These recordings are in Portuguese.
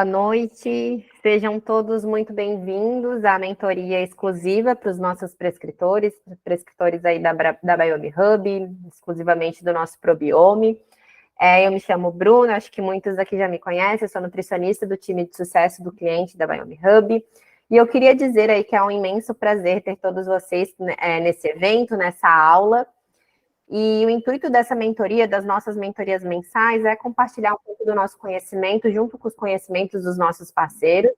Boa noite, sejam todos muito bem-vindos à mentoria exclusiva para os nossos prescritores aí da Biome Hub, exclusivamente do nosso Probiome. Eu me chamo Bruna, acho que muitos aqui já me conhecem, eu sou nutricionista do time de sucesso do cliente da Biome Hub, e eu queria dizer aí que é um imenso prazer ter todos vocês nesse evento, nessa aula. E o intuito dessa mentoria, das nossas mentorias mensais, é compartilhar um pouco do nosso conhecimento junto com os conhecimentos dos nossos parceiros.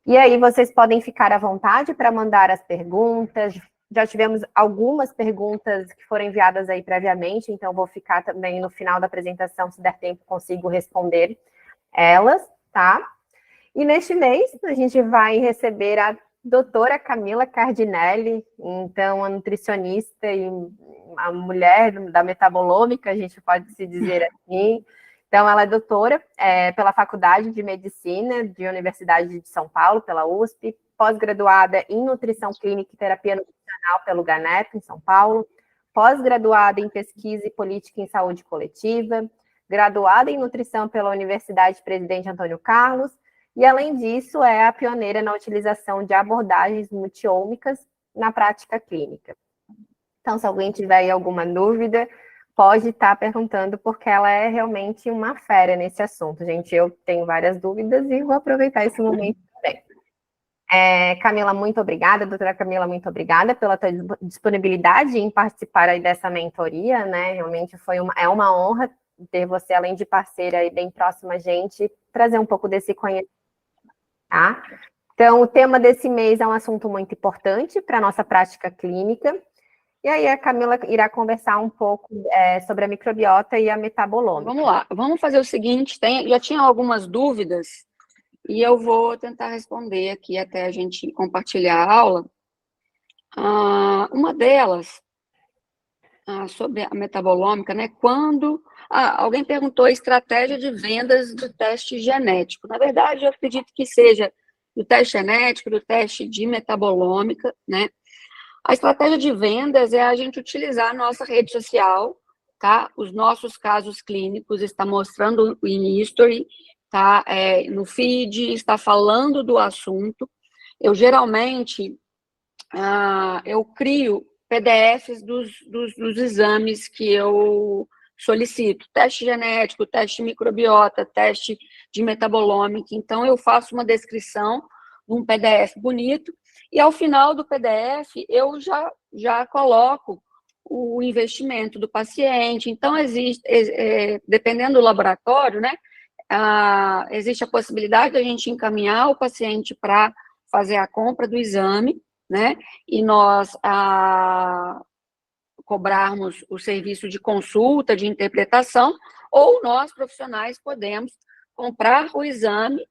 E aí vocês podem ficar à vontade para mandar as perguntas. Já tivemos algumas perguntas que foram enviadas aí previamente, então vou ficar também no final da apresentação, se der tempo, consigo responder elas, tá? E neste mês, a gente vai receber a doutora Camila Cardinelli, então a nutricionista e a mulher da metabolômica, a gente pode se dizer assim. Então, ela é doutora pela Faculdade de Medicina de Universidade de São Paulo, pela USP, pós-graduada em Nutrição Clínica e Terapia Nutricional pelo GANEP, em São Paulo, pós-graduada em Pesquisa e Política em Saúde Coletiva, graduada em Nutrição pela Universidade Presidente Antônio Carlos, e, além disso, é a pioneira na utilização de abordagens multiômicas na prática clínica. Então, se alguém tiver aí alguma dúvida, pode estar perguntando, porque ela é realmente uma fera nesse assunto, gente. Eu tenho várias dúvidas e vou aproveitar esse momento também. Camila, muito obrigada. Doutora Camila, muito obrigada pela tua disponibilidade em participar aí dessa mentoria, né? Realmente é uma honra ter você, além de parceira e bem próxima a gente, trazer um pouco desse conhecimento. Tá? Então, o tema desse mês é um assunto muito importante para a nossa prática clínica. E aí a Camila irá conversar um pouco sobre a microbiota e a metabolômica. Vamos lá, vamos fazer o seguinte, já tinha algumas dúvidas e eu vou tentar responder aqui até a gente compartilhar a aula. Uma delas, sobre a metabolômica, né? Alguém perguntou a estratégia de vendas do teste genético. Na verdade, eu acredito que seja do teste genético, do teste de metabolômica, né? A estratégia de vendas é a gente utilizar a nossa rede social, tá? Os nossos casos clínicos, está mostrando em history, tá? No feed, está falando do assunto. Eu geralmente, eu crio PDFs dos exames que eu solicito, teste genético, teste microbiota, teste de metabolômica. Então, eu faço uma descrição num PDF bonito, e ao final do PDF, eu já coloco o investimento do paciente. Então, dependendo do laboratório, né, existe a possibilidade de a gente encaminhar o paciente para fazer a compra do exame, né, e nós cobrarmos o serviço de consulta, de interpretação, ou nós, profissionais, podemos comprar o exame,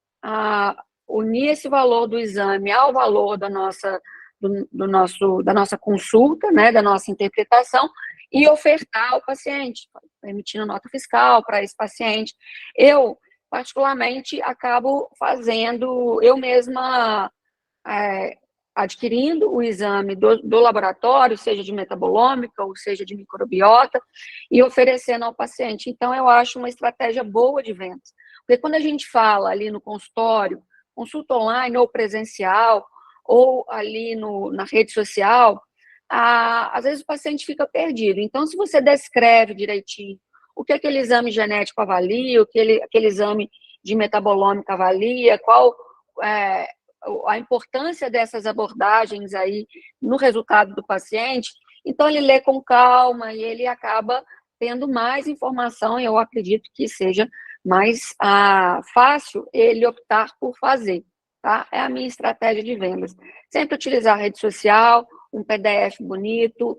unir esse valor do exame ao valor da nossa consulta, né, da nossa interpretação, e ofertar ao paciente, emitindo nota fiscal para esse paciente. Eu, particularmente, acabo fazendo, eu mesma, adquirindo o exame do laboratório, seja de metabolômica ou seja de microbiota, e oferecendo ao paciente. Então, eu acho uma estratégia boa de vendas. Porque quando a gente fala ali no consultório, consulta online ou presencial, ou ali na rede social, às vezes o paciente fica perdido. Então, se você descreve direitinho o que aquele exame genético avalia, o que aquele exame de metabolômica avalia, qual a importância dessas abordagens aí no resultado do paciente, então ele lê com calma e ele acaba tendo mais informação, e eu acredito que seja mais fácil ele optar por fazer, tá? É a minha estratégia de vendas. Sempre utilizar a rede social, um PDF bonito,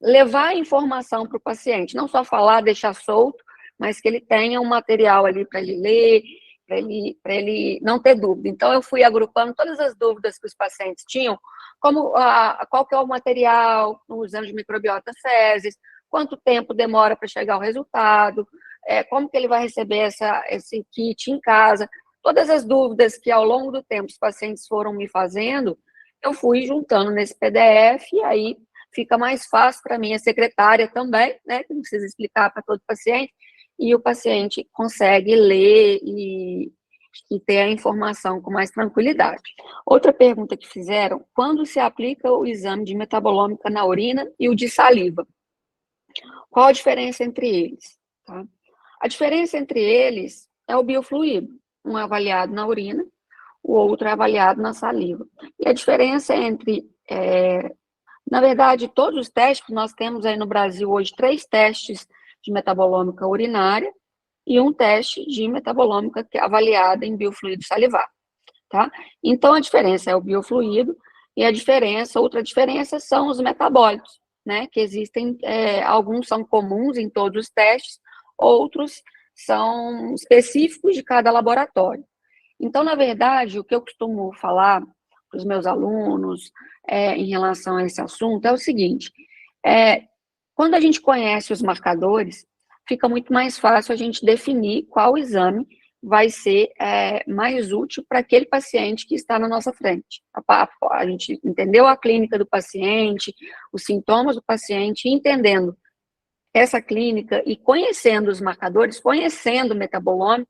levar informação para o paciente, não só falar, deixar solto, mas que ele tenha um material ali para ele ler, para ele não ter dúvida. Então, eu fui agrupando todas as dúvidas que os pacientes tinham, como qual que é o material no exame de microbiota fezes, quanto tempo demora para chegar o resultado, como que ele vai receber esse kit em casa. Todas as dúvidas que, ao longo do tempo, os pacientes foram me fazendo, eu fui juntando nesse PDF, e aí fica mais fácil para mim, a secretária também, né, que não precisa explicar para todo paciente, e o paciente consegue ler e ter a informação com mais tranquilidade. Outra pergunta que fizeram: quando se aplica o exame de metabolômica na urina e o de saliva? Qual a diferença entre eles? Tá? A diferença entre eles é o biofluido. Um é avaliado na urina, o outro é avaliado na saliva. E a diferença entre, na verdade, todos os testes, nós temos aí no Brasil hoje 3 testes de metabolômica urinária e um teste de metabolômica que é avaliada em biofluido salivar, tá? Então, a diferença é o biofluido e outra diferença são os metabólitos, né? Que existem, alguns são comuns em todos os testes, outros são específicos de cada laboratório. Então, na verdade, o que eu costumo falar para os meus alunos em relação a esse assunto é o seguinte: quando a gente conhece os marcadores, fica muito mais fácil a gente definir qual exame vai ser mais útil para aquele paciente que está na nossa frente. A gente entendeu a clínica do paciente, os sintomas do paciente, entendendo essa clínica e conhecendo os marcadores, conhecendo o metabolômico,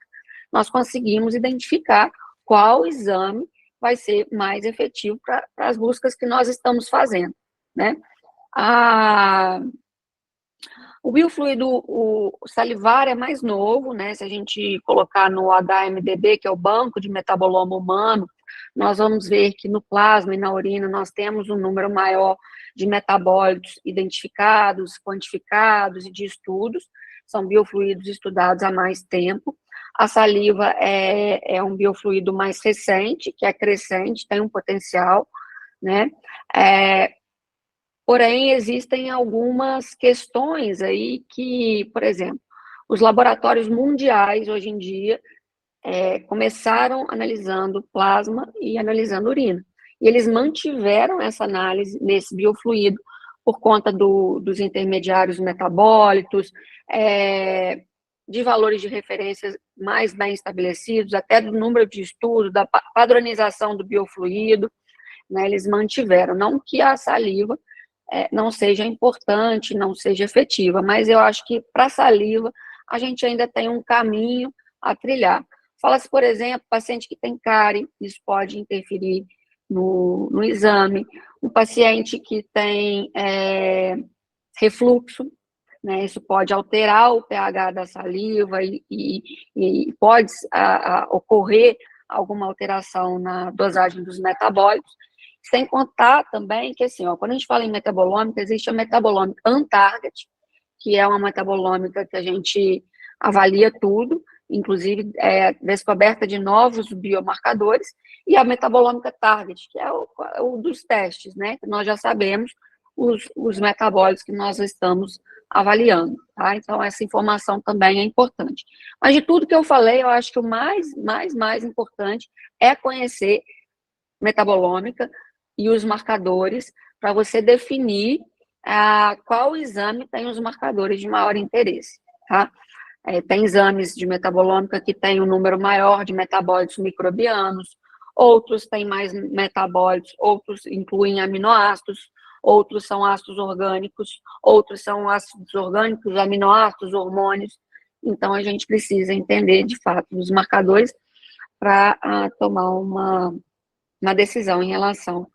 nós conseguimos identificar qual exame vai ser mais efetivo para as buscas que nós estamos fazendo, né? O biofluido o salivar é mais novo, né? Se a gente colocar no HMDB, que é o Banco de Metaboloma Humano, nós vamos ver que no plasma e na urina nós temos um número maior de metabólitos identificados, quantificados e de estudos. São biofluidos estudados há mais tempo. A saliva é um biofluido mais recente, que é crescente, tem um potencial, né? Porém, existem algumas questões aí que, por exemplo, os laboratórios mundiais, hoje em dia, começaram analisando plasma e analisando urina. E eles mantiveram essa análise nesse biofluido por conta dos intermediários metabólitos, de valores de referência mais bem estabelecidos, até do número de estudos, da padronização do biofluido, né, eles mantiveram. Não que a saliva não seja importante, não seja efetiva, mas eu acho que para a saliva a gente ainda tem um caminho a trilhar. Fala-se, por exemplo, paciente que tem cárie, isso pode interferir no exame. Um paciente que tem refluxo, né, isso pode alterar o pH da saliva e pode ocorrer alguma alteração na dosagem dos metabólitos. Sem contar também que, assim, quando a gente fala em metabolômica, existe a metabolômica on-target, que é uma metabolômica que a gente avalia tudo, inclusive descoberta de novos biomarcadores, e a metabolômica target, que é o dos testes, né? Que nós já sabemos os metabólitos que nós estamos avaliando, tá? Então, essa informação também é importante. Mas de tudo que eu falei, eu acho que o mais importante é conhecer metabolômica e os marcadores para você definir qual exame tem os marcadores de maior interesse, tá? Tem exames de metabolômica que tem um número maior de metabólitos microbianos, outros têm mais metabólitos, outros incluem aminoácidos, outros são ácidos orgânicos, outros são ácidos orgânicos, aminoácidos, hormônios. Então, a gente precisa entender, de fato, os marcadores para tomar uma decisão em relação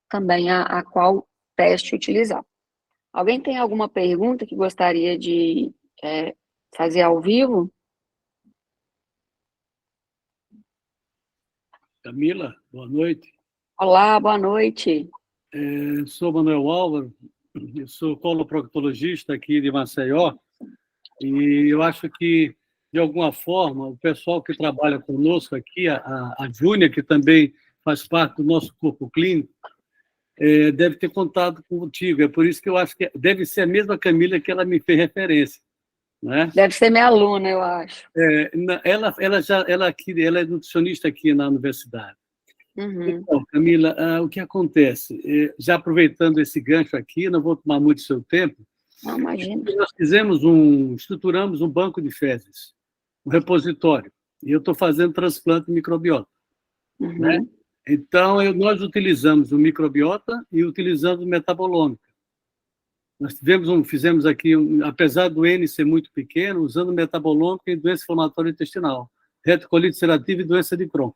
também a qual teste utilizar. Alguém tem alguma pergunta que gostaria de fazer ao vivo? Camila, boa noite. Olá, boa noite. Sou Manuel Álvaro, eu sou coloproctologista aqui de Maceió, e eu acho que, de alguma forma, o pessoal que trabalha conosco aqui, a Júnia, que também faz parte do nosso corpo clínico, deve ter contado contigo. É por isso que eu acho que deve ser a mesma Camila que ela me fez referência, né? Deve ser minha aluna, eu acho. Ela é nutricionista aqui na universidade. Uhum. Então, Camila, o que acontece? Já aproveitando esse gancho aqui, não vou tomar muito seu tempo. Não, imagina. Nós estruturamos um banco de fezes, um repositório, e eu estou fazendo transplante de microbiota. Uhum. Né? Então, nós utilizamos o microbiota e utilizamos o metabolômica. Nós fizemos aqui, apesar do N ser muito pequeno, usando metabolômica em doença inflamatória intestinal, retocolite ulcerativa e doença de Crohn.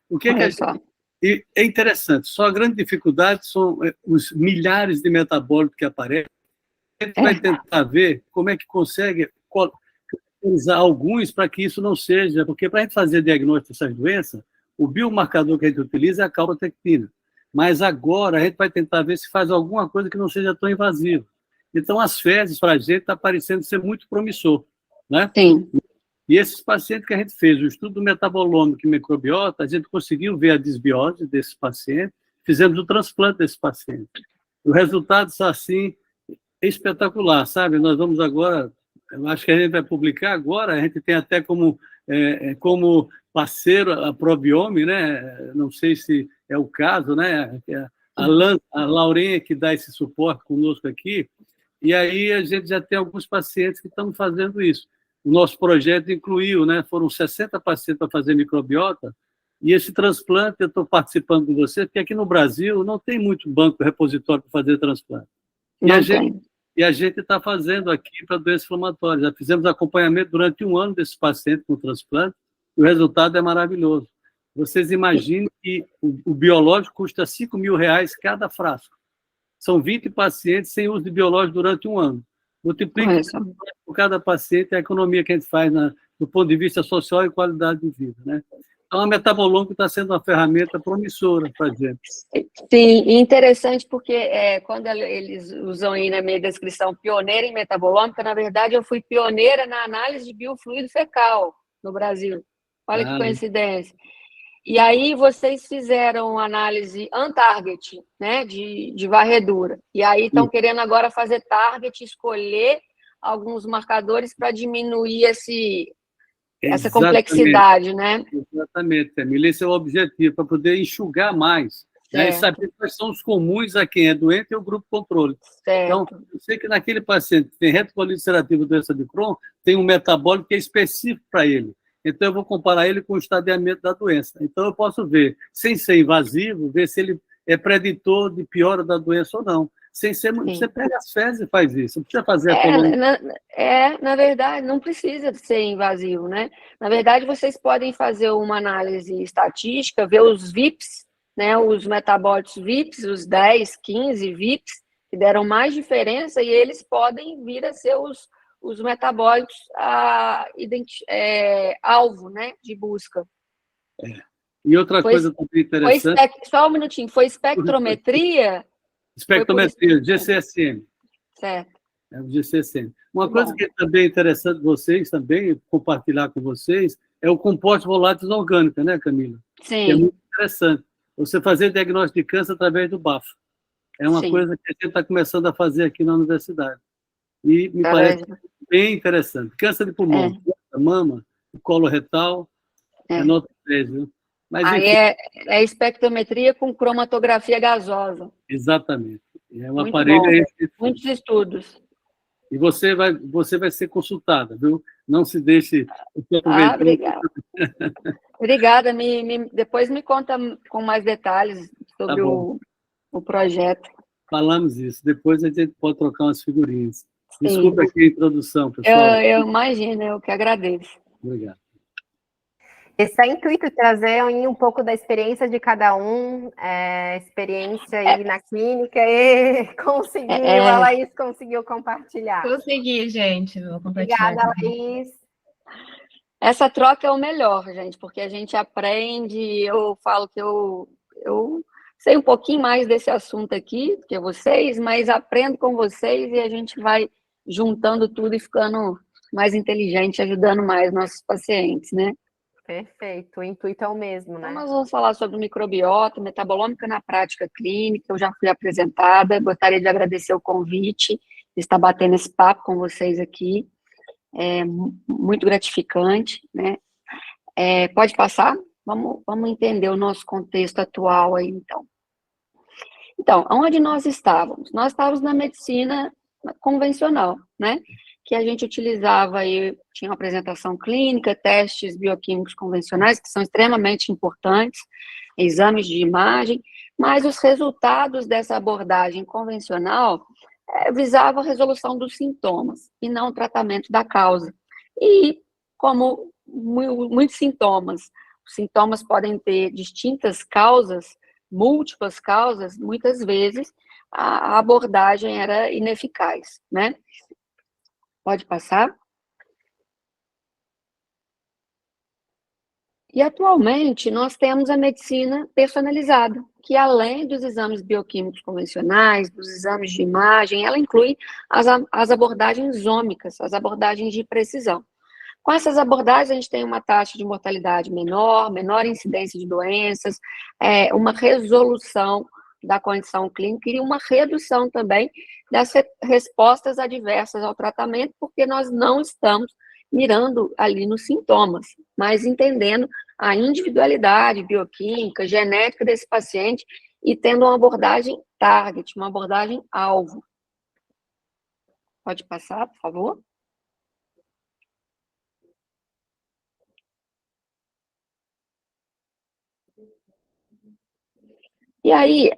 O que é que a gente... E é interessante, só a grande dificuldade são os milhares de metabólitos que aparecem. A gente vai tentar ver como é que consegue usar alguns para que isso não seja, porque para a gente fazer diagnóstico dessas doenças, o biomarcador que a gente utiliza é a calprotectina. Mas agora a gente vai tentar ver se faz alguma coisa que não seja tão invasiva. Então, as fezes, para a gente, está parecendo ser muito promissor, né? Sim. E esses pacientes que a gente fez, o estudo do metabolômico e microbiota, a gente conseguiu ver a desbiose desses pacientes, fizemos o transplante desses pacientes. O resultado está, assim, espetacular, sabe? Nós vamos agora, eu acho que a gente vai publicar agora, a gente tem até como parceiro a Probiome, né? Não sei se é o caso, né? A Laurinha que dá esse suporte conosco aqui, e aí a gente já tem alguns pacientes que estão fazendo isso. O nosso projeto incluiu, né? Foram 60 pacientes para fazer microbiota, e esse transplante eu estou participando com você, porque aqui no Brasil não tem muito banco repositório para fazer transplante. E a gente está fazendo aqui para doença inflamatória. Já fizemos acompanhamento durante 1 ano desses pacientes com transplante, e o resultado é maravilhoso. Vocês imaginem que o biológico custa R$5.000 cada frasco. São 20 pacientes sem uso de biológico durante 1 ano. Multiplica por cada paciente a economia que a gente faz do ponto de vista social e qualidade de vida, né? Então, a Metabolômico está sendo uma ferramenta promissora para a gente. Sim, e interessante porque quando eles usam aí na minha descrição pioneira em metabolômica, na verdade eu fui pioneira na análise de biofluido fecal no Brasil. Olha que coincidência. E aí vocês fizeram análise on-target, né, de varredura. E aí estão querendo agora fazer target, escolher alguns marcadores para diminuir essa complexidade, né? Exatamente, Camila. Esse é o objetivo, para poder enxugar mais, né, e saber quais são os comuns a quem é doente e o grupo controle. Certo. Então, eu sei que naquele paciente que tem retocolite ulcerativa e doença de Crohn, tem um metabólico que é específico para ele. Então, eu vou comparar ele com o estadiamento da doença. Então, eu posso ver, sem ser invasivo, ver se ele é preditor de piora da doença ou não. Sem ser, você pega as fezes e faz isso. Não precisa fazer a colônia. Na verdade, não precisa ser invasivo, né? Na verdade, vocês podem fazer uma análise estatística, ver os VIPs, né? Os metabólitos VIPs, os 10, 15 VIPs, que deram mais diferença, e eles podem vir a ser os metabólitos alvo, né, de busca. E outra coisa também interessante... Só um minutinho, foi espectrometria? Espectrometria, GCSM. Certo. É o GCSM. Uma coisa que também é interessante vocês também, compartilhar com vocês, é o compostos voláteis orgânicos, né, Camila? Sim. Que é muito interessante. Você fazer diagnóstico de câncer através do bafo. É uma coisa que a gente está começando a fazer aqui na universidade. E me parece bem interessante. Câncer de pulmão, mama, colo retal, é nota 10, viu? Mas, aí é espectrometria com cromatografia gasosa. Exatamente. É um muito aparelho... bom. Muitos estudos. E você vai ser consultada, viu? Não se deixe... Obrigada. Obrigada. Depois me conta com mais detalhes sobre o projeto. Falamos isso. Depois a gente pode trocar umas figurinhas. Desculpa aqui a introdução, pessoal. Eu imagino, eu que agradeço. Obrigado. Esse é o intuito, trazer um pouco da experiência de cada um, experiência aí na clínica, e conseguiu, a Laís conseguiu compartilhar. Consegui, gente, vou compartilhar. Obrigada, Laís. Essa troca é o melhor, gente, porque a gente aprende, eu falo que eu sei um pouquinho mais desse assunto aqui do que vocês, mas aprendo com vocês e a gente vai juntando tudo e ficando mais inteligente, ajudando mais nossos pacientes, né? Perfeito, o intuito é o mesmo, né? Então, nós vamos falar sobre microbiota, metabolômica na prática clínica, eu já fui apresentada, gostaria de agradecer o convite, de estar batendo esse papo com vocês aqui, é muito gratificante, né? Pode passar? Vamos entender o nosso contexto atual aí, então. Então, onde nós estávamos? Nós estávamos na medicina convencional, né? Que a gente utilizava aí, tinha uma apresentação clínica, testes bioquímicos convencionais, que são extremamente importantes, exames de imagem, mas os resultados dessa abordagem convencional visavam a resolução dos sintomas, e não o tratamento da causa. E, como muitos sintomas. Os sintomas podem ter distintas causas, múltiplas causas, muitas vezes a abordagem era ineficaz, né? Pode passar? E atualmente nós temos a medicina personalizada, que além dos exames bioquímicos convencionais, dos exames de imagem, ela inclui as abordagens ômicas, as abordagens de precisão. Com essas abordagens, a gente tem uma taxa de mortalidade menor, menor incidência de doenças, uma resolução da condição clínica e uma redução também das respostas adversas ao tratamento, porque nós não estamos mirando ali nos sintomas, mas entendendo a individualidade bioquímica, genética desse paciente e tendo uma abordagem target, uma abordagem alvo. Pode passar, por favor? E aí,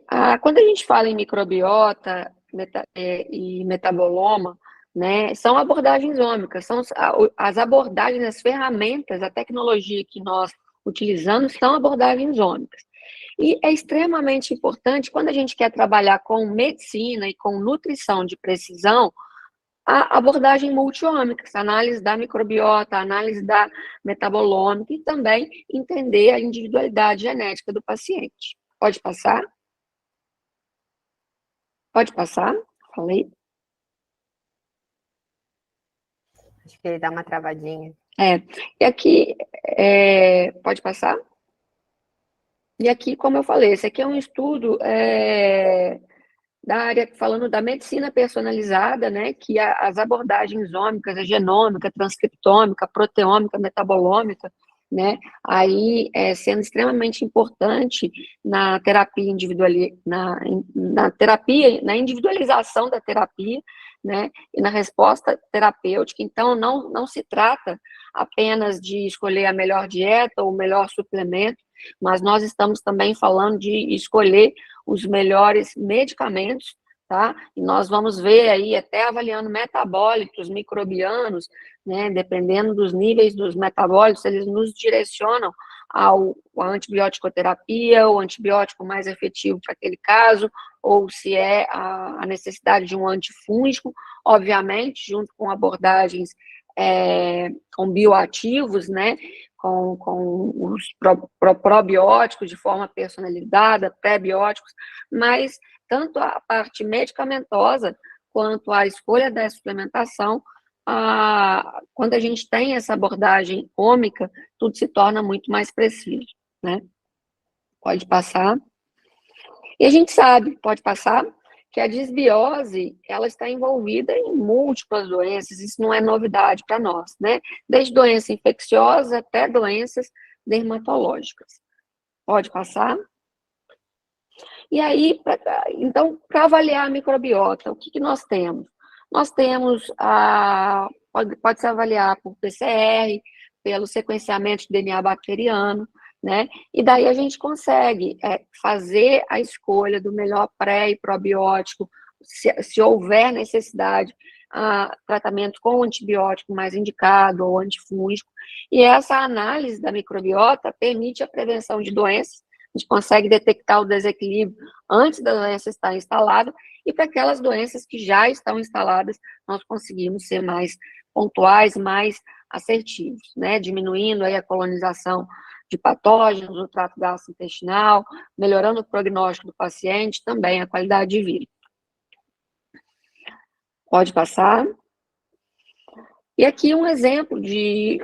quando a gente fala em microbiota e metaboloma, né, são abordagens ômicas, são as abordagens, as ferramentas, a tecnologia que nós utilizamos são abordagens ômicas. E é extremamente importante, quando a gente quer trabalhar com medicina e com nutrição de precisão, a abordagem multi-ômica, a análise da microbiota, a análise da metabolômica e também entender a individualidade genética do paciente. Pode passar? Pode passar? Falei? Acho que ele dá uma travadinha. E aqui, pode passar? E aqui, como eu falei, esse aqui é um estudo da área, falando da medicina personalizada, né, que as abordagens ômicas, a genômica, transcriptômica, proteômica, metabolômica, né, aí sendo extremamente importante na terapia na individualização da terapia, né, e na resposta terapêutica. Então, não se trata apenas de escolher a melhor dieta ou o melhor suplemento, mas nós estamos também falando de escolher os melhores medicamentos, tá? E nós vamos ver aí, até avaliando metabólitos microbianos, né? Dependendo dos níveis dos metabólitos, eles nos direcionam à antibioticoterapia, o antibiótico mais efetivo para aquele caso, ou se é a necessidade de um antifúngico, obviamente, junto com abordagens com bioativos, né? Com os probióticos de forma personalizada, pré-bióticos, mas tanto a parte medicamentosa quanto a escolha da suplementação, quando a gente tem essa abordagem ômica, tudo se torna muito mais preciso, né? Pode passar. E a gente sabe, pode passar, que a disbiose, ela está envolvida em múltiplas doenças, isso não é novidade para nós, né? Desde doença infecciosa até doenças dermatológicas. Pode passar? E aí, então, para avaliar a microbiota, o que nós temos? Nós temos, pode se avaliar por PCR, pelo sequenciamento de DNA bacteriano, né? E daí a gente consegue fazer a escolha do melhor pré e probiótico, se houver necessidade, tratamento com antibiótico mais indicado ou antifúngico. E essa análise da microbiota permite a prevenção de doenças, a gente consegue detectar o desequilíbrio antes da doença estar instalada, e para aquelas doenças que já estão instaladas, nós conseguimos ser mais pontuais, mais assertivos, né? Diminuindo aí a colonização de patógenos no trato gastrointestinal, melhorando o prognóstico do paciente, também a qualidade de vida. Pode passar. E aqui um exemplo de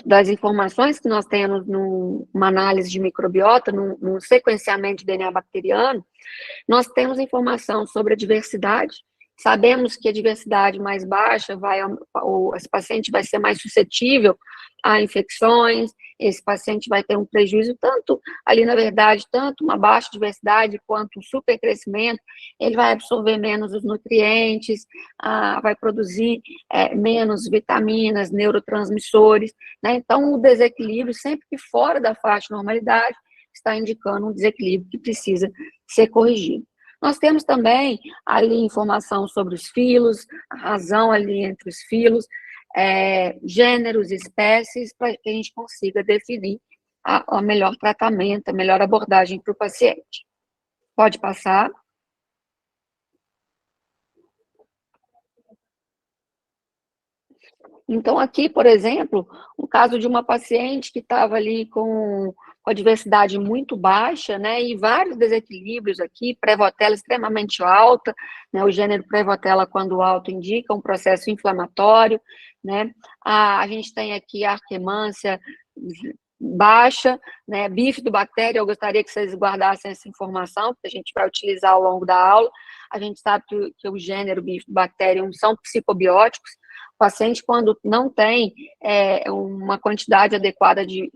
das informações que nós temos numa análise de microbiota, num sequenciamento de DNA bacteriano, nós temos informação sobre a diversidade. Sabemos que a diversidade mais baixa, esse paciente vai ser mais suscetível a infecções, esse paciente vai ter um prejuízo, tanto ali, na verdade, tanto uma baixa diversidade quanto um supercrescimento, ele vai absorver menos os nutrientes, vai produzir menos vitaminas, neurotransmissores, né? Então, o desequilíbrio, sempre que fora da faixa de normalidade, está indicando um desequilíbrio que precisa ser corrigido. Nós temos também ali informação sobre os filos, a razão ali entre os filos, gêneros, espécies, para que a gente consiga definir a melhor tratamento, a melhor abordagem para o paciente. Pode passar. Então, aqui, por exemplo, o caso de uma paciente que estava ali com a diversidade muito baixa, né, e vários desequilíbrios aqui, Prevotella extremamente alta, né, o gênero Prevotella, quando alto, indica um processo inflamatório, né, a gente tem aqui a Arquemância baixa, né, bifidobactéria, eu gostaria que vocês guardassem essa informação, porque a gente vai utilizar ao longo da aula. A gente sabe que o gênero Bifidobacterium são psicobióticos. O paciente, quando não tem uma quantidade adequada de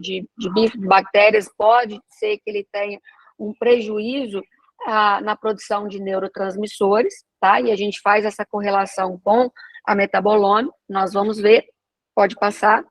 bifidobactérias, pode ser que ele tenha um prejuízo na produção de neurotransmissores, tá? E a gente faz essa correlação com a metabolômica, nós vamos ver, pode passar.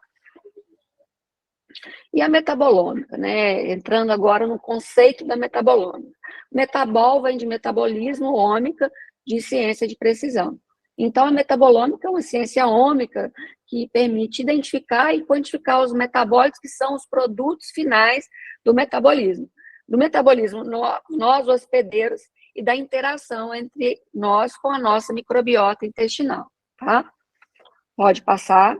E a metabolômica, né? Entrando agora no conceito da metabolômica. Metabol vem de metabolismo, ômica, de ciência de precisão. Então, a metabolômica é uma ciência ômica que permite identificar e quantificar os metabólitos, que são os produtos finais do metabolismo. Do metabolismo, nós, hospedeiros, e da interação entre nós com a nossa microbiota intestinal, tá? Pode passar.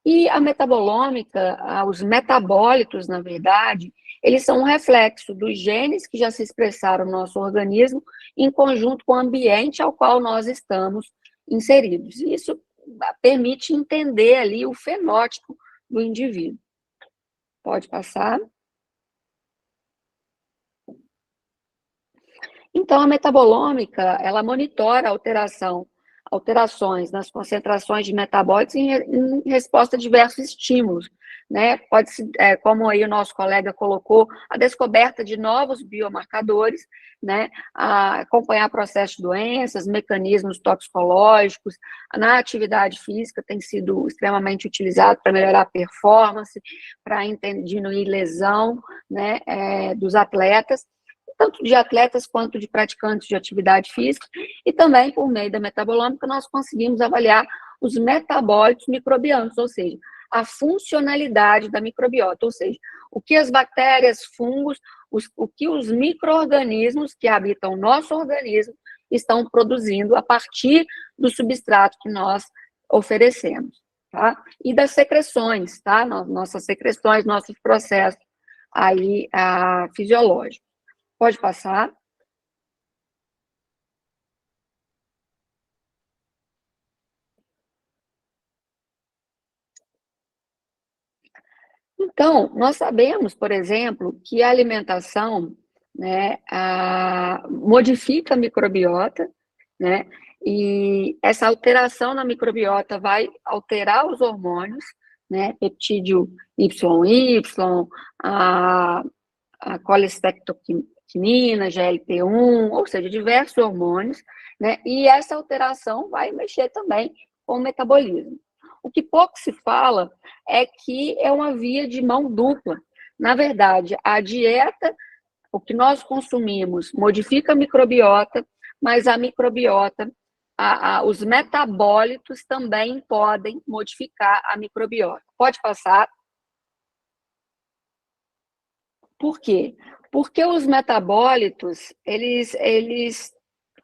E a metabolômica, os metabólitos, na verdade, eles são um reflexo dos genes que já se expressaram no nosso organismo em conjunto com o ambiente ao qual nós estamos inseridos. Isso permite entender ali o fenótipo do indivíduo. Pode passar. Então, a metabolômica, ela monitora alterações nas concentrações de metabólitos em resposta a diversos estímulos, né? Pode ser, como aí o nosso colega colocou, a descoberta de novos biomarcadores, né? Acompanhar processos de doenças, mecanismos toxicológicos, na atividade física tem sido extremamente utilizado para melhorar a performance, para diminuir lesão, né, dos atletas, tanto de atletas quanto de praticantes de atividade física, e também, por meio da metabolômica, nós conseguimos avaliar os metabólitos microbianos, ou seja, a funcionalidade da microbiota, ou seja, o que as bactérias, fungos, o que os micro-organismos que habitam o nosso organismo estão produzindo a partir do substrato que nós oferecemos, tá? E das secreções, tá? Nossas secreções, nossos processos aí fisiológicos. Pode passar. Então, nós sabemos, por exemplo, que a alimentação, né, modifica a microbiota, né, e essa alteração na microbiota vai alterar os hormônios, né, peptídeo YY, a colestectoquinina, GLP-1, ou seja, diversos hormônios, né? E essa alteração vai mexer também com o metabolismo. O que pouco se fala é que é uma via de mão dupla. Na verdade, a dieta, o que nós consumimos, modifica a microbiota, mas a microbiota, os metabólitos também podem modificar a microbiota. Pode passar. Por quê? Porque os metabólitos,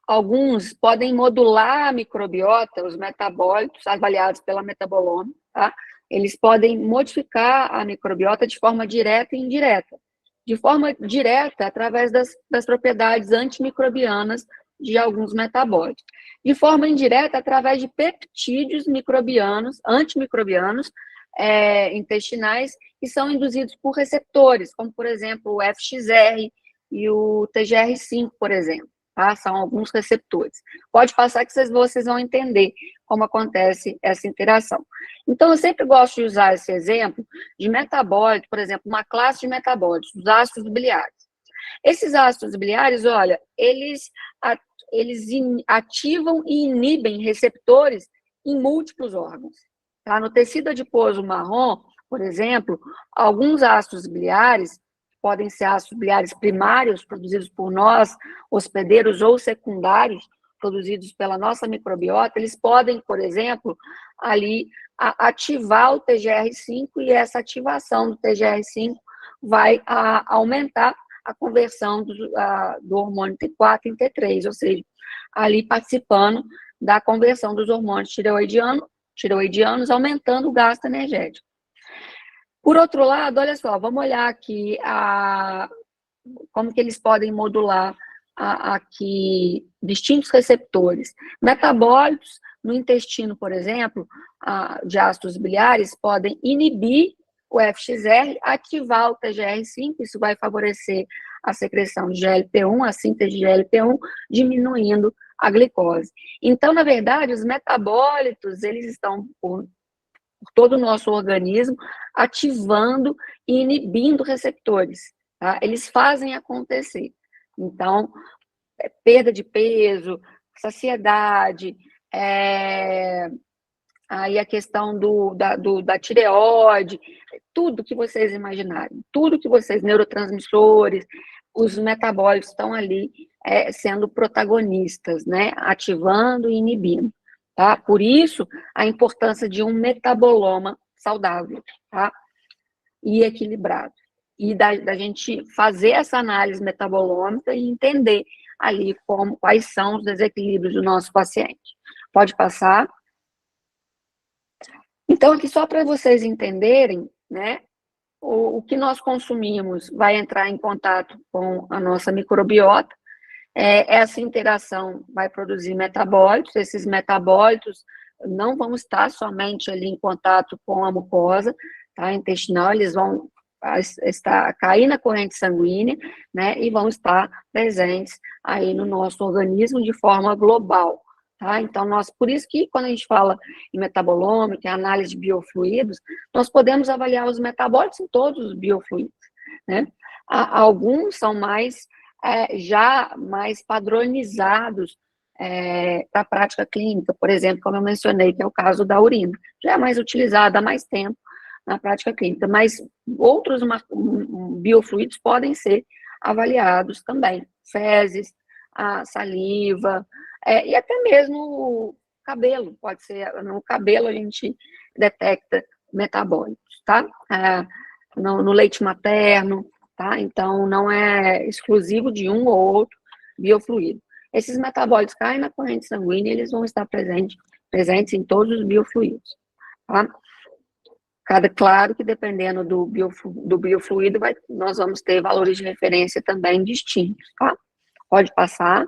alguns podem modular a microbiota, os metabólitos avaliados pela metabolômica, tá? Eles podem modificar a microbiota de forma direta e indireta. De forma direta, através das propriedades antimicrobianas de alguns metabólitos. De forma indireta, através de peptídeos microbianos, antimicrobianos, intestinais, que são induzidos por receptores, como, por exemplo, o FXR e o TGR5, por exemplo. Tá? São alguns receptores. Pode passar que vocês vão entender como acontece essa interação. Então, eu sempre gosto de usar esse exemplo de metabólito, por exemplo, uma classe de metabólitos, os ácidos biliares. Esses ácidos biliares, olha, eles ativam e inibem receptores em múltiplos órgãos. Tá? No tecido adiposo marrom, por exemplo, alguns ácidos biliares, podem ser ácidos biliares primários, produzidos por nós, hospedeiros, ou secundários, produzidos pela nossa microbiota, eles podem, por exemplo, ali ativar o TGR5 e essa ativação do TGR5 vai aumentar a conversão do hormônio T4 em T3, ou seja, ali participando da conversão dos hormônios tireoidianos, aumentando o gasto energético. Por outro lado, olha só, vamos olhar aqui como que eles podem modular aqui distintos receptores. Metabólitos no intestino, por exemplo, de ácidos biliares, podem inibir o FXR, ativar o TGR5, isso vai favorecer a secreção de GLP-1, a síntese de GLP-1, diminuindo a glicose. Então, na verdade, os metabólitos, eles estão por todo o nosso organismo, ativando e inibindo receptores, tá? Eles fazem acontecer. Então, perda de peso, saciedade, aí a questão da tireoide, tudo que vocês imaginarem, tudo que vocês, neurotransmissores, os metabólicos estão ali sendo protagonistas, né? Ativando e inibindo, tá? Por isso, a importância de um metaboloma saudável, tá? E equilibrado. E da gente fazer essa análise metabolômica e entender ali quais são os desequilíbrios do nosso paciente. Pode passar? Então, aqui só para vocês entenderem, né, o que nós consumimos vai entrar em contato com a nossa microbiota, essa interação vai produzir metabólitos, esses metabólitos não vão estar somente ali em contato com a mucosa, tá, intestinal, eles vão cair na corrente sanguínea, né, e vão estar presentes aí no nosso organismo de forma global. Tá? Então, por isso que quando a gente fala em metabolômica, em análise de biofluidos, nós podemos avaliar os metabólitos em todos os biofluidos, né? Alguns são já mais padronizados para a prática clínica, por exemplo, como eu mencionei, que é o caso da urina, já é mais utilizado há mais tempo na prática clínica, mas outros biofluidos podem ser avaliados também, fezes, a saliva, e até mesmo o cabelo, pode ser, no cabelo a gente detecta metabólitos, tá? No leite materno, tá? Então, não é exclusivo de um ou outro biofluido. Esses metabólitos caem na corrente sanguínea e eles vão estar presentes em todos os biofluidos, tá? Claro que dependendo do biofluido, nós vamos ter valores de referência também distintos, tá? Pode passar.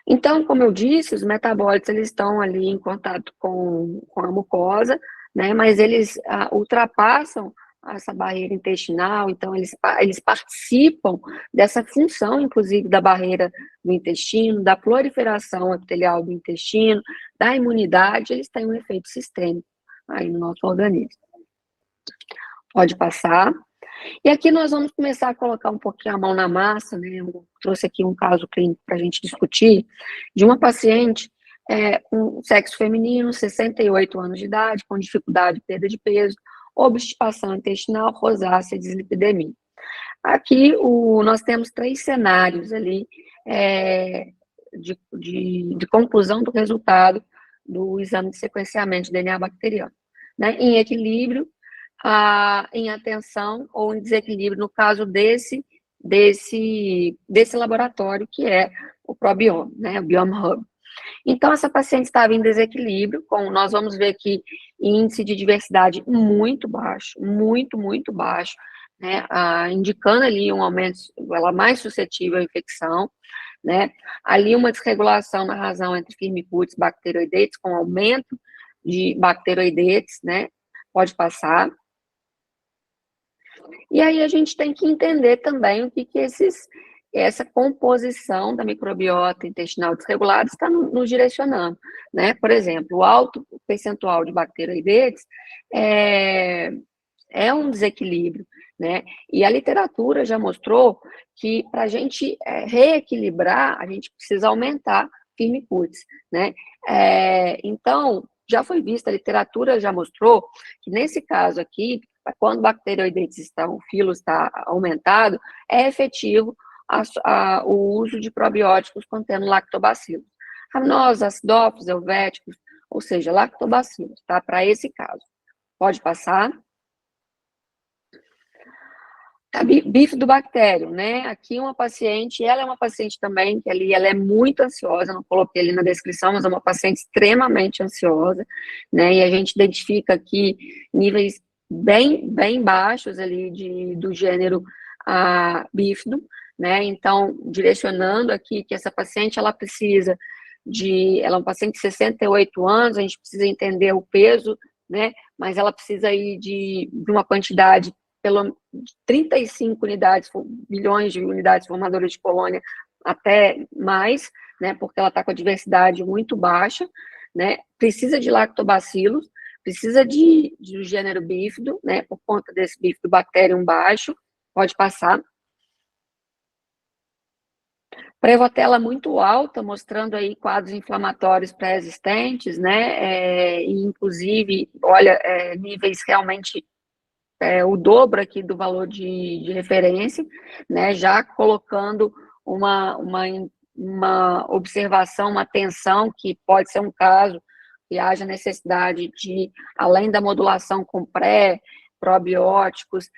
Então, como eu disse, os metabólitos eles estão ali em contato com a mucosa, né? Mas eles ultrapassam essa barreira intestinal, então eles participam dessa função, inclusive, da barreira do intestino, da proliferação epitelial do intestino, da imunidade, eles têm um efeito sistêmico aí no nosso organismo. Pode passar. E aqui nós vamos começar a colocar um pouquinho a mão na massa, né? Eu trouxe aqui um caso clínico para a gente discutir, de uma paciente com sexo feminino, 68 anos de idade, com dificuldade de perda de peso, obstipação intestinal, rosácea e dislipidemia. Aqui nós temos 3 cenários ali de conclusão do resultado do exame de sequenciamento de DNA bacteriano, né? Em equilíbrio, em atenção ou em desequilíbrio, no caso desse laboratório, que é o Probiome, né, o Biome Hub. Então, essa paciente estava em desequilíbrio, nós vamos ver aqui índice de diversidade muito baixo, muito, muito baixo, né, indicando ali um aumento, ela mais suscetível à infecção, né, ali uma desregulação na razão entre firmicutes e bacteroidetes, com aumento de bacteroidetes, né, pode passar. E aí a gente tem que entender também o que essa composição da microbiota intestinal desregulada está nos direcionando, né? Por exemplo, o alto percentual de bacteroidetes é um desequilíbrio, né? E a literatura já mostrou que para a gente reequilibrar, a gente precisa aumentar firmicutes, né? Então, já foi vista, a literatura já mostrou que nesse caso aqui, quando bacteroidetes o filo está aumentado, é efetivo o uso de probióticos contendo lactobacilos. Raminosos, acidófilos, helvéticos, ou seja, lactobacilos, tá? Para esse caso. Pode passar. A bifidobactério, né? Aqui uma paciente, ela é uma paciente também, que ali ela é muito ansiosa, não coloquei ali na descrição, mas é uma paciente extremamente ansiosa, né? E a gente identifica aqui níveis bem baixos ali do gênero bífido, né? Então, direcionando aqui que essa paciente, ela precisa ela é uma paciente de 68 anos, a gente precisa entender o peso, né? Mas ela precisa aí de uma quantidade pelo 35 bilhões de unidades formadoras de colônia, até mais, né, porque ela está com a diversidade muito baixa, né, precisa de lactobacilos, precisa do gênero bífido, né, por conta desse bifidobacterium baixo, pode passar. Prevotella muito alta, mostrando aí quadros inflamatórios pré-existentes, né, e inclusive, olha, níveis realmente o dobro aqui do valor de referência, né, já colocando uma observação, uma atenção que pode ser um caso que haja necessidade de, além da modulação com probióticos,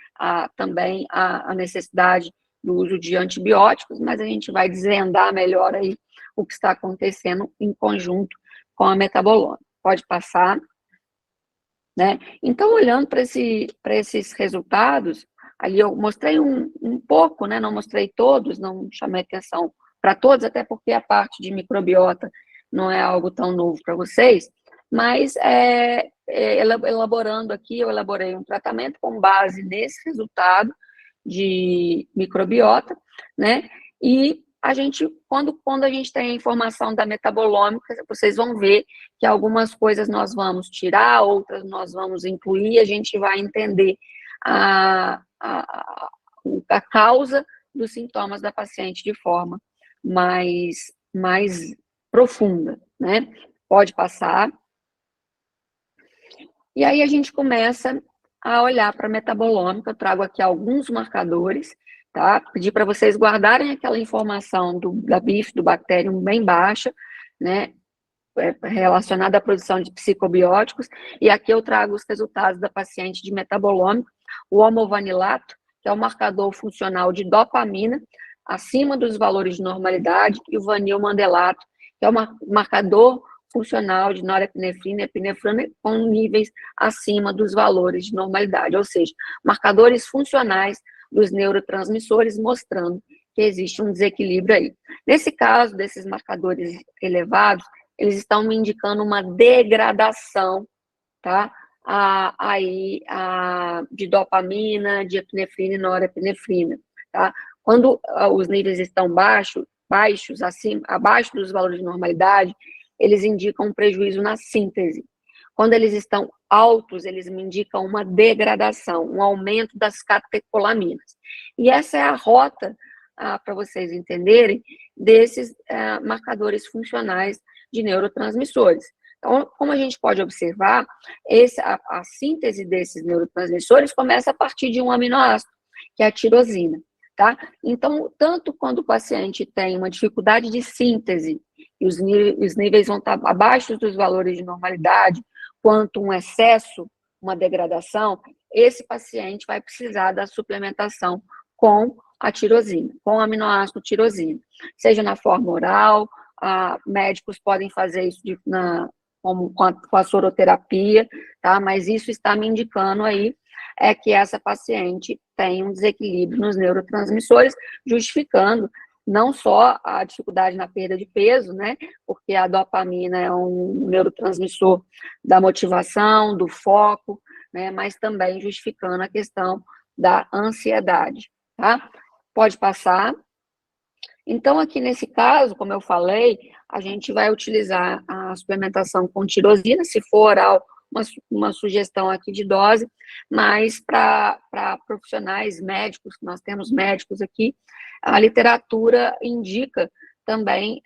também a necessidade do uso de antibióticos, mas a gente vai desvendar melhor aí o que está acontecendo em conjunto com a metabolômica. Pode passar. Né? Então, olhando para esses resultados, ali eu mostrei um pouco, né? Não mostrei todos, não chamei atenção para todos, até porque a parte de microbiota não é algo tão novo para vocês, mas elaborando aqui, eu elaborei um tratamento com base nesse resultado de microbiota, né? E a gente, quando a gente tem a informação da metabolômica, vocês vão ver que algumas coisas nós vamos tirar, outras nós vamos incluir, a gente vai entender a causa dos sintomas da paciente de forma mais profunda, né? Pode passar. E aí a gente começa a olhar para a metabolômica, eu trago aqui alguns marcadores, tá? Pedir para vocês guardarem aquela informação da bifidobacterium bem baixa, né? Relacionada à produção de psicobióticos, e aqui eu trago os resultados da paciente de metabolômica, o homovanilato, que é o marcador funcional de dopamina, acima dos valores de normalidade, e o vanilmandelato, que é o marcador funcional de norepinefrina e epinefrina com níveis acima dos valores de normalidade, ou seja, marcadores funcionais dos neurotransmissores, mostrando que existe um desequilíbrio aí. Nesse caso, desses marcadores elevados, eles estão me indicando uma degradação, tá? De dopamina, de epinefrina e norepinefrina, tá? Quando os níveis estão baixos, abaixo dos valores de normalidade, eles indicam um prejuízo na síntese. Quando eles estão altos, eles me indicam uma degradação, um aumento das catecolaminas. E essa é a rota, para vocês entenderem, desses marcadores funcionais de neurotransmissores. Então, como a gente pode observar, a síntese desses neurotransmissores começa a partir de um aminoácido, que é a tirosina, tá? Então, tanto quando o paciente tem uma dificuldade de síntese, e os níveis vão estar abaixo dos valores de normalidade, quanto um excesso, uma degradação, esse paciente vai precisar da suplementação com a tirosina, com o aminoácido tirosina, seja na forma oral, médicos podem fazer isso com a soroterapia, tá? Mas isso está me indicando aí que essa paciente tem um desequilíbrio nos neurotransmissores, justificando não só a dificuldade na perda de peso, né? Porque a dopamina é um neurotransmissor da motivação, do foco, né? Mas também justificando a questão da ansiedade, tá? Pode passar. Então, aqui nesse caso, como eu falei, a gente vai utilizar a suplementação com tirosina, se for oral, uma sugestão aqui de dose, mas para profissionais médicos, nós temos médicos aqui, a literatura indica também,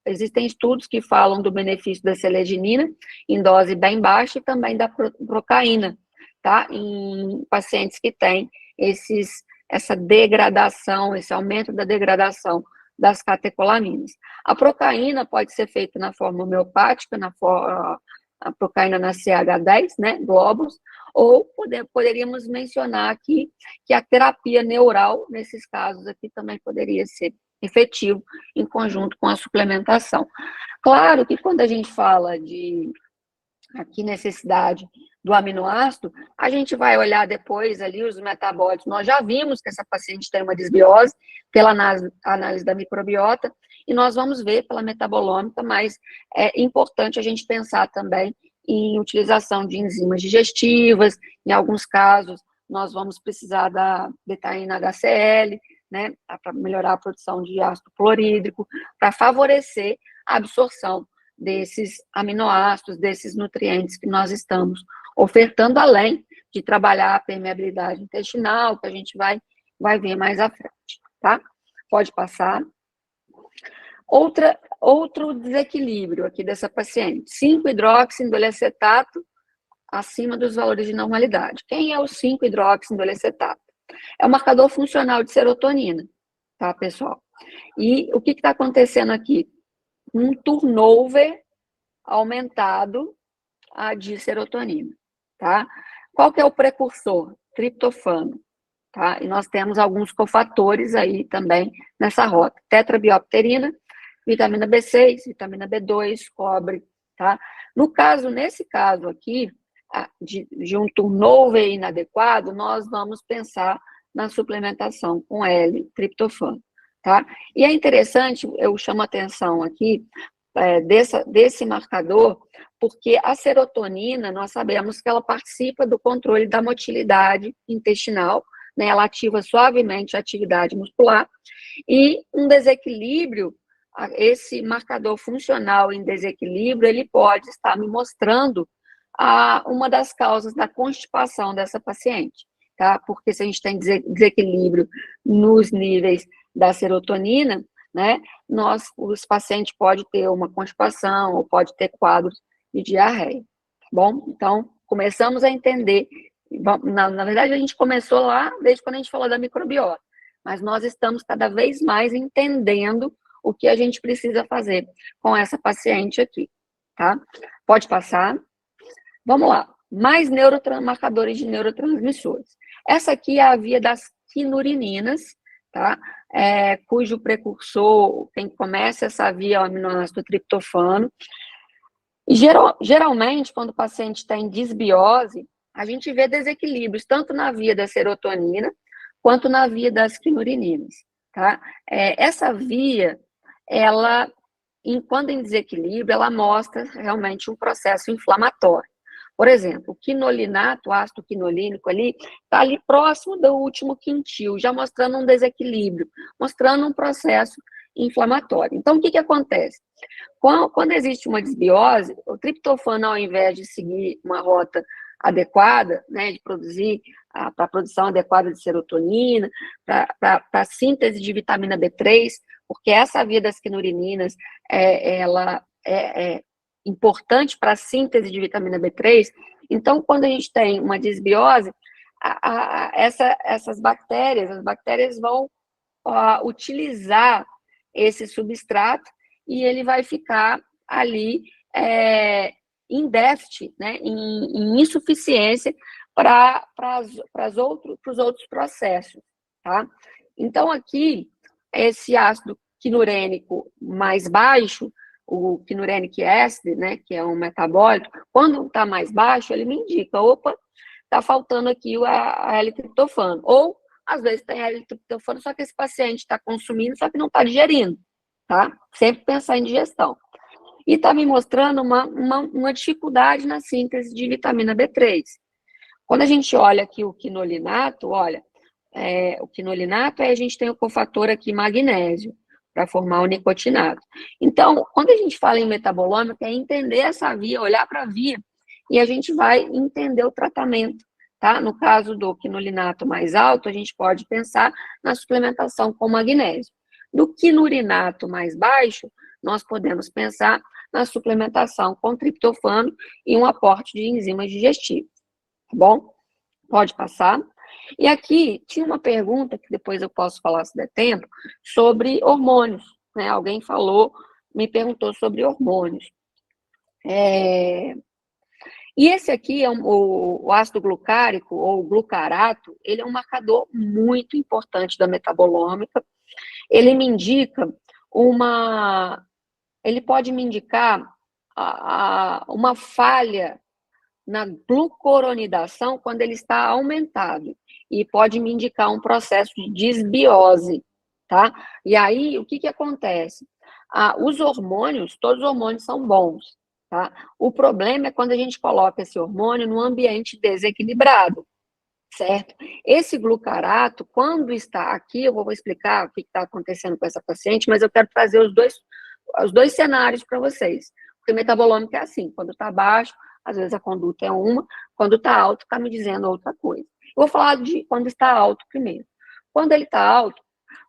existem estudos que falam do benefício da seleginina em dose bem baixa e também da procaína, tá? Em pacientes que têm esses essa degradação, esse aumento da degradação das catecolaminas. A procaína pode ser feita na forma homeopática, a procaína na CH10, né, glóbulos, ou poderíamos mencionar aqui que a terapia neural, nesses casos aqui, também poderia ser efetivo em conjunto com a suplementação. Claro que quando a gente fala de aqui necessidade do aminoácido, a gente vai olhar depois ali os metabólitos. Nós já vimos que essa paciente tem uma desbiose pela análise da microbiota, e nós vamos ver pela metabolômica, mas é importante a gente pensar também em utilização de enzimas digestivas. Em alguns casos, nós vamos precisar da betaína HCl, né, para melhorar a produção de ácido clorídrico, para favorecer a absorção desses aminoácidos, desses nutrientes que nós estamos ofertando, além de trabalhar a permeabilidade intestinal, que a gente vai ver mais à frente, tá? Pode passar. Outro desequilíbrio aqui dessa paciente, 5-hidroxiindolacetato acima dos valores de normalidade. Quem é o 5-hidroxiindolacetato? É o marcador funcional de serotonina, tá, pessoal? E o que está acontecendo aqui? Um turnover aumentado de serotonina, tá? Qual que é o precursor? Triptofano, tá? E nós temos alguns cofatores aí também nessa rota. Tetrabiopterina, vitamina B6, vitamina B2, cobre, tá? Nesse caso aqui, de um turnover inadequado, nós vamos pensar na suplementação com L-triptofano, tá? E é interessante, eu chamo a atenção aqui desse marcador, porque a serotonina, nós sabemos que ela participa do controle da motilidade intestinal, né? Ela ativa suavemente a atividade muscular, e um desequilíbrio, esse marcador funcional em desequilíbrio, ele pode estar me mostrando uma das causas da constipação dessa paciente, tá? Porque se a gente tem desequilíbrio nos níveis da serotonina, né, os pacientes podem ter uma constipação ou pode ter quadros de diarreia, tá bom? Então, começamos a entender, na verdade a gente começou lá desde quando a gente falou da microbiota, mas nós estamos cada vez mais entendendo o que a gente precisa fazer com essa paciente aqui, tá? Pode passar. Vamos lá, mais marcadores de neurotransmissores. Essa aqui é a via das quinurininas, tá? Cujo precursor, quem começa essa via é o aminoácido triptofano. E geralmente, quando o paciente está em disbiose, a gente vê desequilíbrios, tanto na via da serotonina, quanto na via das quinurininas, tá? Essa via, quando em desequilíbrio, ela mostra realmente um processo inflamatório. Por exemplo, o quinolinato, o ácido quinolínico ali, está ali próximo do último quintil, já mostrando um desequilíbrio, mostrando um processo inflamatório. Então, o que acontece? Quando existe uma desbiose, o triptofano, ao invés de seguir uma rota adequada, né, de produzir, para a produção adequada de serotonina, para a síntese de vitamina B3, porque essa via das quinurininas, ela é importante para a síntese de vitamina B3, então, quando a gente tem uma desbiose, as bactérias vão utilizar esse substrato e ele vai ficar ali em déficit, né, em insuficiência para os outros processos, tá? Então, aqui, esse ácido quinurênico mais baixo, o quinurenic acid, né, que é um metabólito, quando está mais baixo, ele me indica, opa, está faltando aqui a L-triptofano. Ou, às vezes, tem L-triptofano, só que esse paciente está consumindo, só que não está digerindo, tá? Sempre pensar em digestão. E está me mostrando uma dificuldade na síntese de vitamina B3. Quando a gente olha aqui o quinolinato, o quinolinato, aí a gente tem o cofator aqui magnésio, para formar o nicotinato. Então, quando a gente fala em metabolômica, é entender essa via, olhar para a via, e a gente vai entender o tratamento, tá? No caso do quinolinato mais alto, a gente pode pensar na suplementação com magnésio. Do quinurinato mais baixo, nós podemos pensar na suplementação com triptofano e um aporte de enzimas digestivas, tá bom? Pode passar. E aqui tinha uma pergunta, que depois eu posso falar se der tempo, sobre hormônios, né? Alguém me perguntou sobre hormônios. E esse aqui, o ácido glucárico, ou glucarato, ele é um marcador muito importante da metabolômica. Ele me indica ele pode me indicar uma falha na glucoronidação quando ele está aumentado, e pode me indicar um processo de disbiose, tá? E aí, o que acontece? Os hormônios, todos os hormônios são bons, tá? O problema é quando a gente coloca esse hormônio num ambiente desequilibrado, certo? Esse glucarato, quando está aqui, eu vou explicar o que está acontecendo com essa paciente, mas eu quero trazer os dois cenários para vocês. Porque metabolômico é assim, quando está baixo, às vezes a conduta é uma, quando está alto, está me dizendo outra coisa. Eu vou falar de quando está alto primeiro. Quando ele está alto,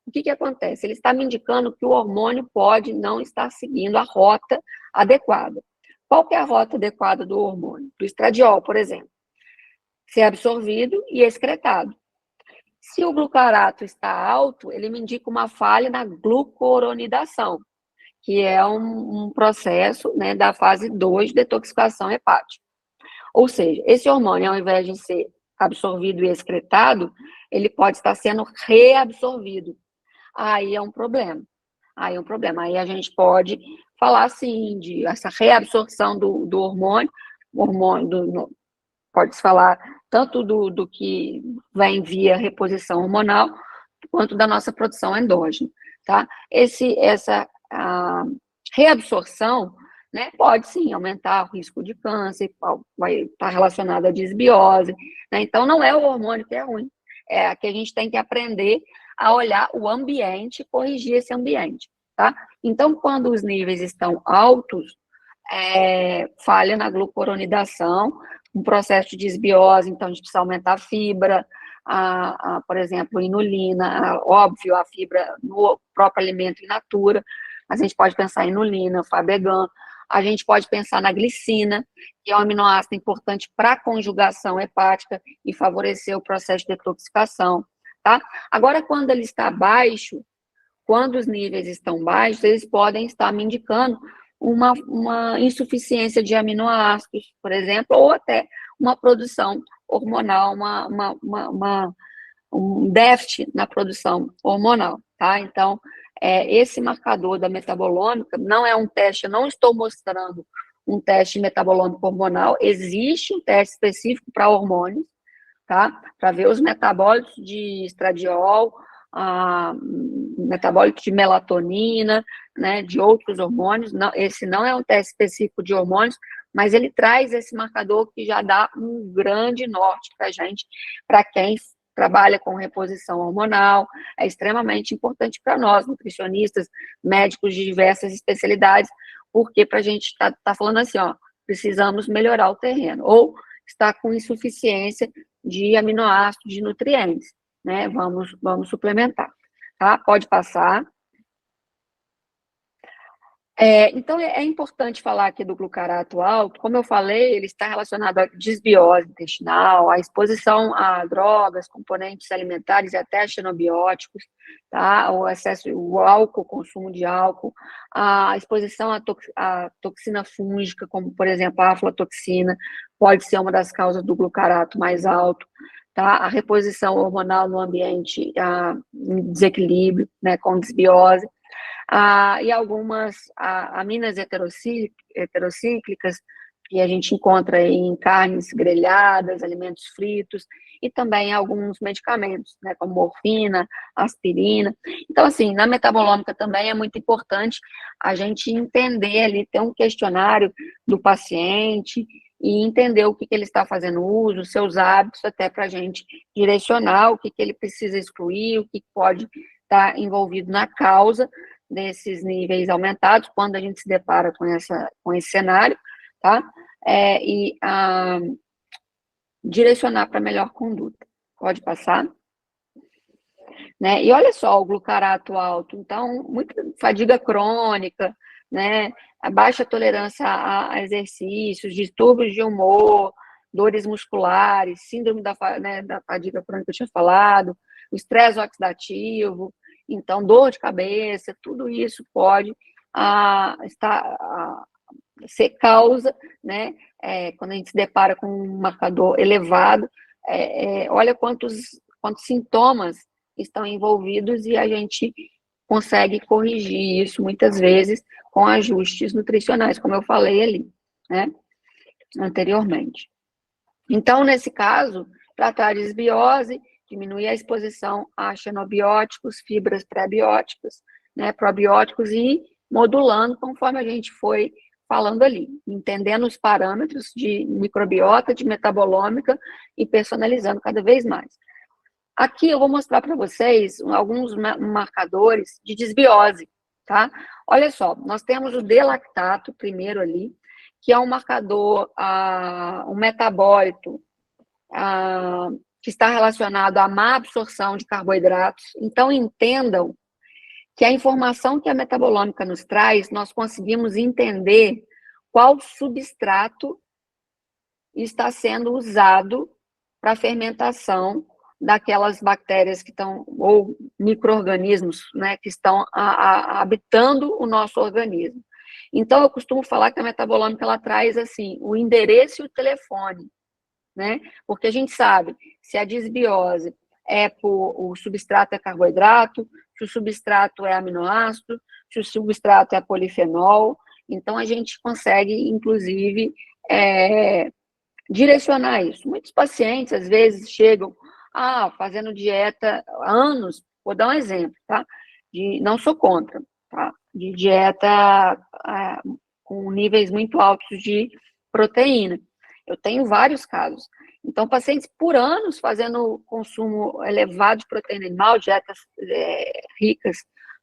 o que acontece? Ele está me indicando que o hormônio pode não estar seguindo a rota adequada. Qual que é a rota adequada do hormônio? Do estradiol, por exemplo. Ser absorvido e excretado. Se o glucarato está alto, ele me indica uma falha na glucoronidação, que é um processo, né, da fase 2 de detoxificação hepática. Ou seja, esse hormônio, ao invés de ser absorvido e excretado, ele pode estar sendo reabsorvido. Aí é um problema. Aí a gente pode falar, assim, de essa reabsorção do hormônio, pode-se falar tanto do que vem via reposição hormonal, quanto da nossa produção endógena, tá? Essa reabsorção, né, pode sim aumentar o risco de câncer, vai estar relacionado à disbiose, né? Então não é o hormônio que é ruim, é que a gente tem que aprender a olhar o ambiente e corrigir esse ambiente, tá? Então, quando os níveis estão altos, falha na glucoronidação, um processo de disbiose, então a gente precisa aumentar a fibra, por exemplo, inulina, óbvio, a fibra no próprio alimento in natura, mas a gente pode pensar em inulina, fabegan, a gente pode pensar na glicina, que é um aminoácido importante para a conjugação hepática e favorecer o processo de detoxificação, tá? Agora, quando ele está baixo, quando os níveis estão baixos, eles podem estar me indicando uma insuficiência de aminoácidos, por exemplo, ou até uma produção hormonal, um déficit na produção hormonal, tá? Então, esse marcador da metabolômica não é um teste, eu não estou mostrando um teste metabolômico hormonal, existe um teste específico para hormônios, tá? Para ver os metabólitos de estradiol, metabólitos de melatonina, né, de outros hormônios. Não, esse não é um teste específico de hormônios, mas ele traz esse marcador que já dá um grande norte para a gente, para quem trabalha com reposição hormonal, é extremamente importante para nós, nutricionistas, médicos de diversas especialidades, porque para a gente tá falando assim, ó, precisamos melhorar o terreno, ou está com insuficiência de aminoácidos, de nutrientes, né? Vamos suplementar, tá? Pode passar. Então, é importante falar aqui do glucarato alto. Como eu falei, ele está relacionado à disbiose intestinal, à exposição a drogas, componentes alimentares e até xenobióticos, tá? O álcool, o consumo de álcool, a exposição à toxina fúngica, como, por exemplo, a aflatoxina, pode ser uma das causas do glucarato mais alto, tá? A reposição hormonal no ambiente em desequilíbrio, né, com disbiose. E algumas aminas heterocíclicas que a gente encontra em carnes grelhadas, alimentos fritos, e também alguns medicamentos, né, como morfina, aspirina. Então, assim, na metabolômica também é muito importante a gente entender ali, ter um questionário do paciente e entender o que ele está fazendo uso, seus hábitos, até para a gente direcionar o que ele precisa excluir, o que pode estar envolvido na causa desses níveis aumentados, quando a gente se depara com esse cenário, tá? Direcionar para melhor conduta. Pode passar. Né? E olha só, o glucarato alto, então, muita fadiga crônica, né? A baixa tolerância a exercícios, distúrbios de humor, dores musculares, síndrome da fadiga crônica que eu tinha falado, o estresse oxidativo, então dor de cabeça, tudo isso pode ser causa, né, quando a gente se depara com um marcador elevado, olha quantos sintomas estão envolvidos e a gente consegue corrigir isso muitas vezes com ajustes nutricionais, como eu falei ali, né, anteriormente. Então, nesse caso, tratar a desbiose, diminuir a exposição a xenobióticos, fibras pré-bióticas, né, probióticos e modulando conforme a gente foi falando ali, entendendo os parâmetros de microbiota, de metabolômica e personalizando cada vez mais. Aqui eu vou mostrar para vocês alguns marcadores de desbiose, tá? Olha só, nós temos o D-lactato primeiro ali, que é um marcador, um metabólito que está relacionado à má absorção de carboidratos. Então, entendam que a informação que a metabolômica nos traz, nós conseguimos entender qual substrato está sendo usado para a fermentação daquelas bactérias que estão, ou micro-organismos, né, que estão habitando o nosso organismo. Então, eu costumo falar que a metabolômica, ela traz, assim, o endereço e o telefone, né, porque a gente sabe se a desbiose o substrato é carboidrato, se o substrato é aminoácido, se o substrato é polifenol, então a gente consegue, inclusive, direcionar isso. Muitos pacientes, às vezes, chegam fazendo dieta há anos, vou dar um exemplo, tá? Não sou contra, tá? De dieta com níveis muito altos de proteína. Eu tenho vários casos. Então, pacientes por anos fazendo consumo elevado de proteína animal, dietas ricas,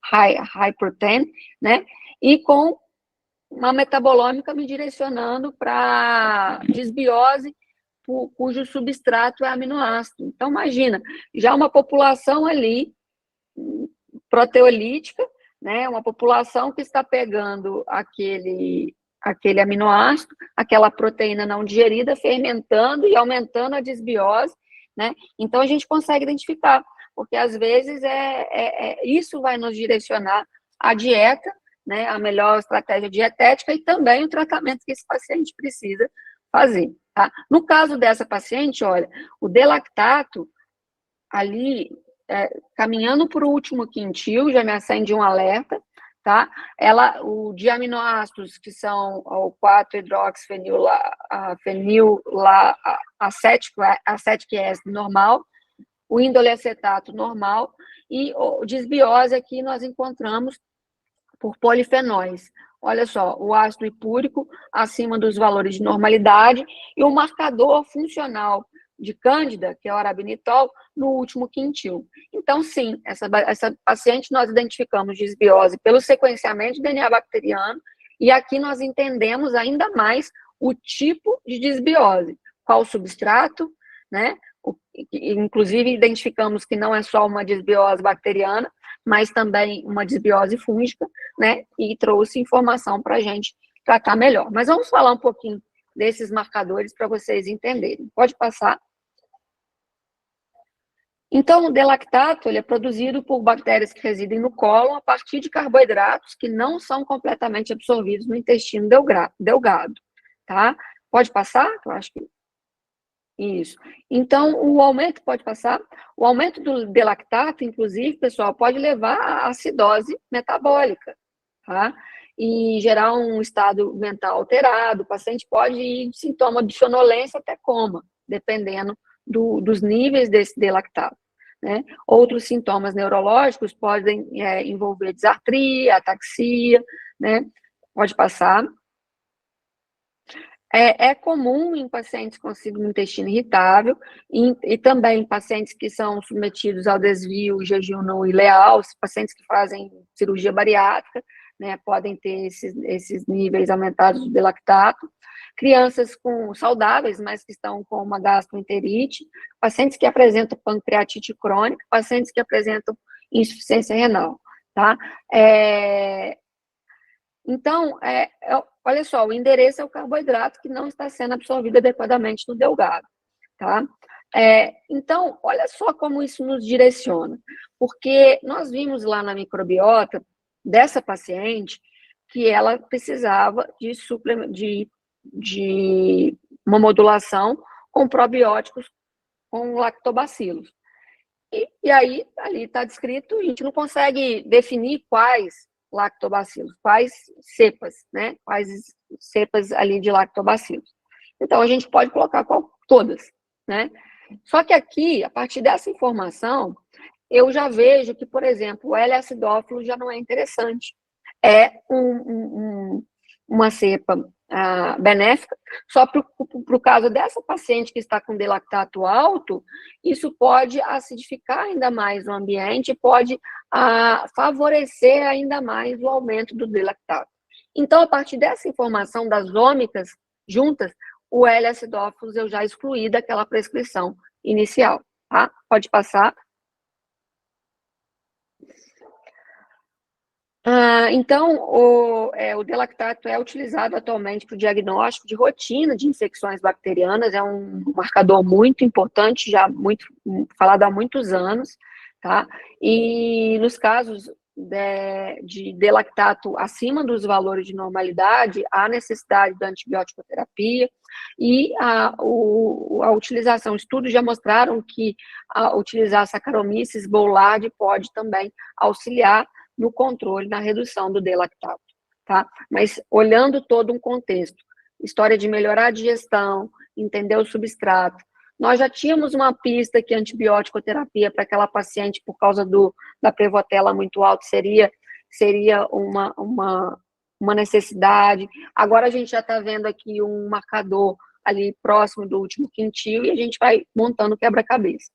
high protein, né? E com uma metabolômica me direcionando para desbiose, cujo substrato é aminoácido. Então, imagina, já uma população ali proteolítica, né? Uma população que está pegando aquele aminoácido, aquela proteína não digerida, fermentando e aumentando a desbiose, né? Então, a gente consegue identificar, porque às vezes isso vai nos direcionar à dieta, né? A melhor estratégia dietética e também o tratamento que esse paciente precisa fazer, tá? No caso dessa paciente, olha, o D-lactato, ali, caminhando para o último quintil, já me acende um alerta, tá? O de aminoácidos, que são o 4-hidroxifenil, acético écido normal, o indole-acetato normal, e o desbiose aqui nós encontramos por polifenóis. Olha só, o ácido hipúrico acima dos valores de normalidade e o marcador funcional de Cândida, que é o arabinitol, no último quintil. Então, sim, essa paciente nós identificamos desbiose pelo sequenciamento de DNA bacteriano e aqui nós entendemos ainda mais o tipo de desbiose, qual o substrato, né? Inclusive, identificamos que não é só uma desbiose bacteriana, mas também uma desbiose fúngica, né? E trouxe informação para a gente tratar melhor. Mas vamos falar um pouquinho desses marcadores para vocês entenderem. Pode passar. Então, o D-lactato ele é produzido por bactérias que residem no cólon a partir de carboidratos que não são completamente absorvidos no intestino delgado, tá? Pode passar? Eu acho que... Isso. Então, o aumento, pode passar? O aumento do D-lactato, inclusive, pessoal, pode levar à acidose metabólica, tá? E gerar um estado mental alterado. O paciente pode ir de sintoma de sonolência até coma, dependendo dos níveis desse D-lactato, né? Outros sintomas neurológicos podem envolver disartria, ataxia, né? Pode passar. É comum em pacientes com síndrome do intestino irritável e também em pacientes que são submetidos ao desvio, jejum não ileal, pacientes que fazem cirurgia bariátrica, né, podem ter esses níveis aumentados de D-lactato. Crianças saudáveis, mas que estão com uma gastroenterite, pacientes que apresentam pancreatite crônica, pacientes que apresentam insuficiência renal, tá? Então, olha só, o endereço é o carboidrato que não está sendo absorvido adequadamente no delgado, tá? Então, olha só como isso nos direciona, porque nós vimos lá na microbiota dessa paciente que ela precisava de uma modulação com probióticos com lactobacilos. E aí, ali está descrito, a gente não consegue definir quais lactobacilos, quais cepas, né? Quais cepas ali de lactobacilos. Então, a gente pode colocar todas, né? Só que aqui, a partir dessa informação, eu já vejo que, por exemplo, o L-acidófilo já não é interessante. É uma cepa benéfica, só para o caso dessa paciente que está com delactato alto, isso pode acidificar ainda mais o ambiente, pode favorecer ainda mais o aumento do delactato. Então, a partir dessa informação das ômicas juntas, o L-acidófilos eu já excluí daquela prescrição inicial, tá? Pode passar. Então, o delactato é utilizado atualmente para o diagnóstico de rotina de infecções bacterianas, é um marcador muito importante, já muito falado há muitos anos, tá? E nos casos de delactato acima dos valores de normalidade, há necessidade da antibiótico-terapia e a utilização, estudos já mostraram que utilizar Saccharomyces boulardii pode também auxiliar no controle, na redução do delactato, tá? Mas olhando todo um contexto, história de melhorar a digestão, entender o substrato, nós já tínhamos uma pista que antibiótico-terapia para aquela paciente, por causa da prevotella muito alta, seria uma necessidade. Agora a gente já está vendo aqui um marcador ali próximo do último quintil e a gente vai montando quebra-cabeça.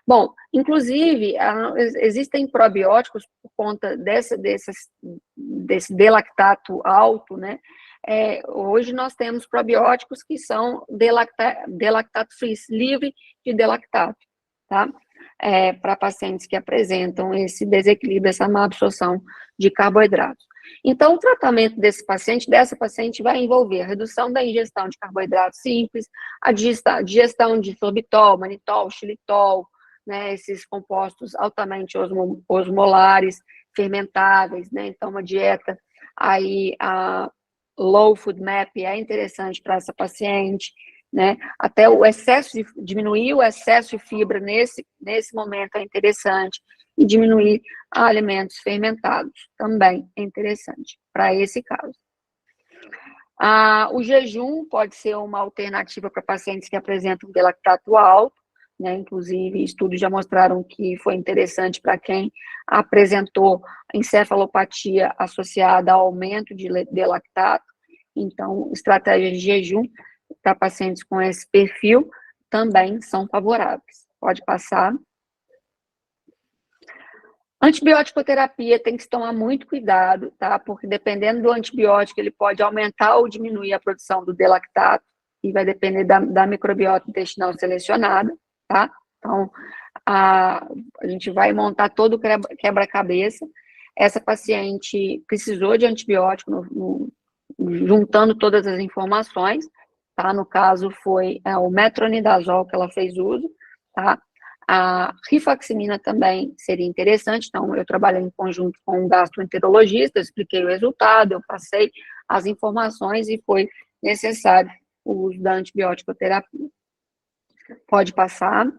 Bom, inclusive, existem probióticos por conta desse delactato alto, né? Hoje nós temos probióticos que são delactato free, livre de delactato, tá? Para pacientes que apresentam esse desequilíbrio, essa má absorção de carboidratos. Então, o tratamento dessa paciente vai envolver a redução da ingestão de carboidratos simples, a digestão de sorbitol, manitol, xilitol, né, esses compostos altamente osmolares, fermentáveis, né? Então, uma dieta aí, low food map é interessante para essa paciente, né? Até diminuir o excesso de fibra nesse momento é interessante, e diminuir alimentos fermentados também é interessante para esse caso. O jejum pode ser uma alternativa para pacientes que apresentam delactato alto, né? Inclusive, estudos já mostraram que foi interessante para quem apresentou encefalopatia associada ao aumento de delactato. Então, estratégias de jejum para pacientes com esse perfil também são favoráveis. Pode passar. Antibiótico-terapia tem que se tomar muito cuidado, tá? Porque dependendo do antibiótico, ele pode aumentar ou diminuir a produção do delactato, e vai depender da microbiota intestinal selecionada, tá? Então, a gente vai montar todo o quebra-cabeça. Essa paciente precisou de antibiótico, juntando todas as informações, tá? No caso, foi o metronidazol que ela fez uso, tá? A rifaximina também seria interessante, então eu trabalho em conjunto com um gastroenterologista, eu expliquei o resultado, eu passei as informações e foi necessário o uso da antibiótico-terapia. Pode passar.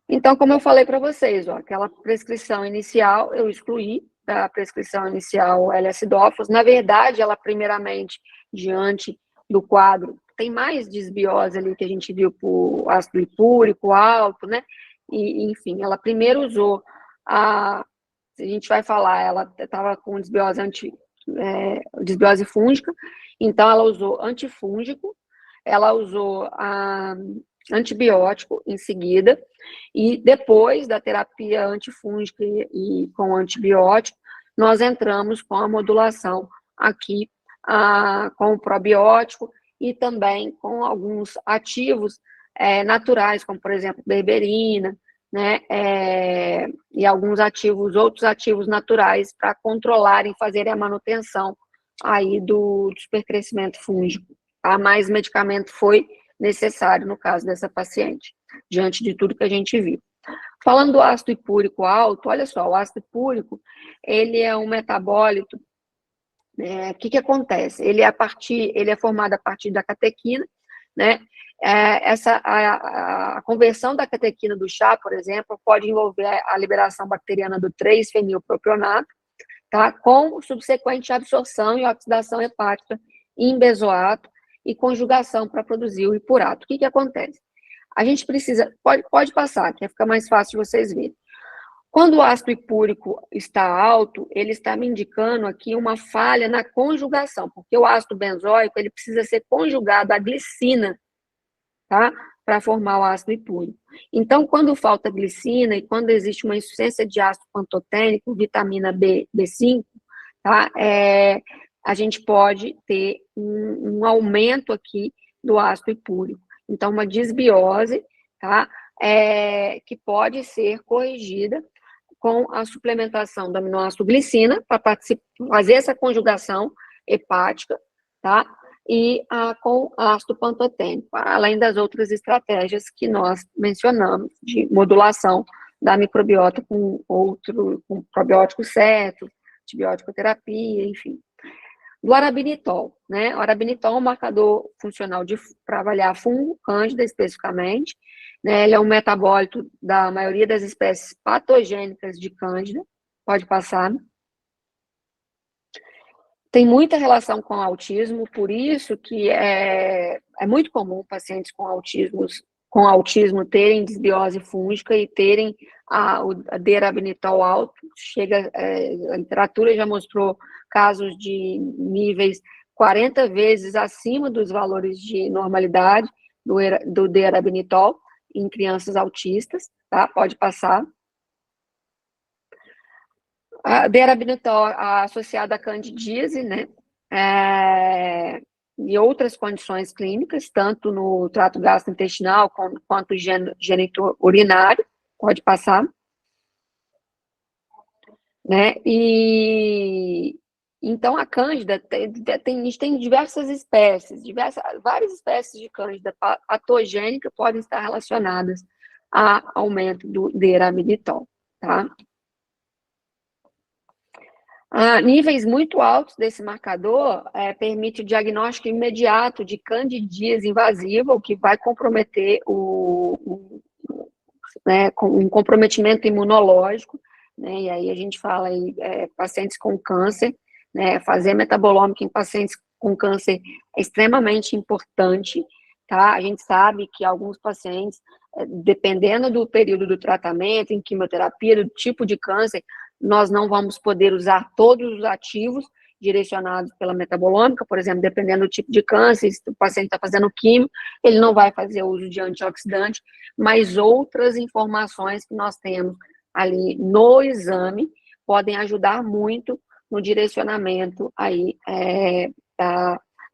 Então, como eu falei para vocês, aquela prescrição inicial eu excluí da prescrição inicial L-acidófilos. Na verdade, ela primeiramente, diante do quadro, tem mais desbiose ali que a gente viu por ácido hipúrico alto, né? E, enfim, ela primeiro usou a gente vai falar, ela estava com desbiose fúngica, então ela usou antifúngico, ela usou antibiótico em seguida, e depois da terapia antifúngica e com antibiótico, nós entramos com a modulação aqui com o probiótico e também com alguns ativos naturais, como, por exemplo, berberina, né, e alguns outros ativos naturais para controlarem, fazerem a manutenção aí do supercrescimento fúngico, tá? Mais medicamento foi necessário no caso dessa paciente, diante de tudo que a gente viu. Falando do ácido hipúrico alto, olha só, o ácido hipúrico, ele é um metabólito, que acontece? Ele é formado a partir da catequina, né? A conversão da catequina do chá, por exemplo, pode envolver a liberação bacteriana do 3-fenilpropionato, tá? Com subsequente absorção e oxidação hepática em benzoato e conjugação para produzir o hipurato. O que acontece? A gente precisa, pode passar, que fica mais fácil de vocês verem. Quando o ácido hipúrico está alto, ele está me indicando aqui uma falha na conjugação, porque o ácido benzoico, ele precisa ser conjugado à glicina, tá? Para formar o ácido hipúrico. Então, quando falta glicina e quando existe uma insuficiência de ácido pantotênico, vitamina B5, tá? A gente pode ter um aumento aqui do ácido hipúrico. Então, uma disbiose, tá? Que pode ser corrigida com a suplementação do aminoácido glicina, para fazer essa conjugação hepática, tá? E com ácido pantotênico, além das outras estratégias que nós mencionamos, de modulação da microbiota com probiótico certo, antibiótico terapia, enfim. Do arabinitol, né? O arabinitol é um marcador funcional para avaliar fungo, cândida especificamente, né? Ele é um metabólito da maioria das espécies patogênicas de cândida, pode passar. Tem muita relação com autismo, por isso que é muito comum pacientes com autismo terem desbiose fúngica e terem a D-arabinitol alto. A literatura já mostrou casos de níveis 40 vezes acima dos valores de normalidade do D-arabinitol em crianças autistas, tá? Pode passar. A D-arabinitol associada à candidíase, né? E outras condições clínicas, tanto no trato gastrointestinal quanto geniturinário, pode passar. Né? E então a cândida, a gente tem diversas espécies, várias espécies de cândida patogênica podem estar relacionadas a aumento do D-arabinitol, tá? Níveis muito altos desse marcador permite o diagnóstico imediato de candidíase invasiva, o que vai comprometer um comprometimento imunológico, né? E aí a gente fala em pacientes com câncer, né? Fazer metabolômica em pacientes com câncer é extremamente importante, tá? A gente sabe que alguns pacientes, dependendo do período do tratamento, em quimioterapia, do tipo de câncer, nós não vamos poder usar todos os ativos direcionados pela metabolômica, por exemplo, dependendo do tipo de câncer, se o paciente está fazendo químio, ele não vai fazer uso de antioxidante, mas outras informações que nós temos ali no exame podem ajudar muito no direcionamento aí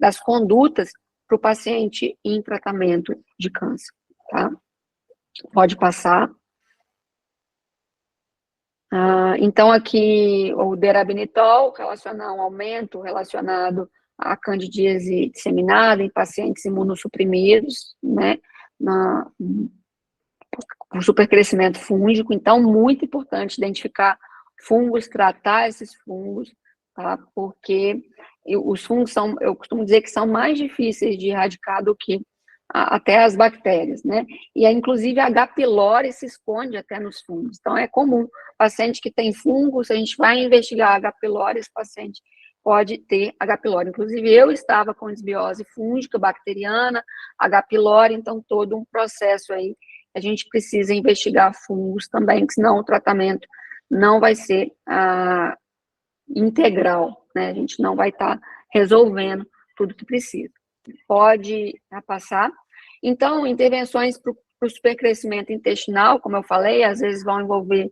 das condutas para o paciente em tratamento de câncer, tá? Pode passar. Então, aqui, o D-arabinitol um aumento relacionado à candidíase disseminada em pacientes imunossuprimidos, né, com supercrescimento fúngico. Então, muito importante identificar fungos, tratar esses fungos, tá, porque os fungos eu costumo dizer que são mais difíceis de erradicar do que até as bactérias, né? E inclusive a H. pylori se esconde até nos fungos. Então é comum, paciente que tem fungos, a gente vai investigar H. pylori, esse paciente pode ter H. pylori. Inclusive eu estava com desbiose fúngica, bacteriana, H. pylori, então todo um processo aí, a gente precisa investigar fungos também, senão o tratamento não vai ser integral, né? A gente não vai estar resolvendo tudo que precisa. Pode passar. Então, intervenções para o supercrescimento intestinal, como eu falei, às vezes vão envolver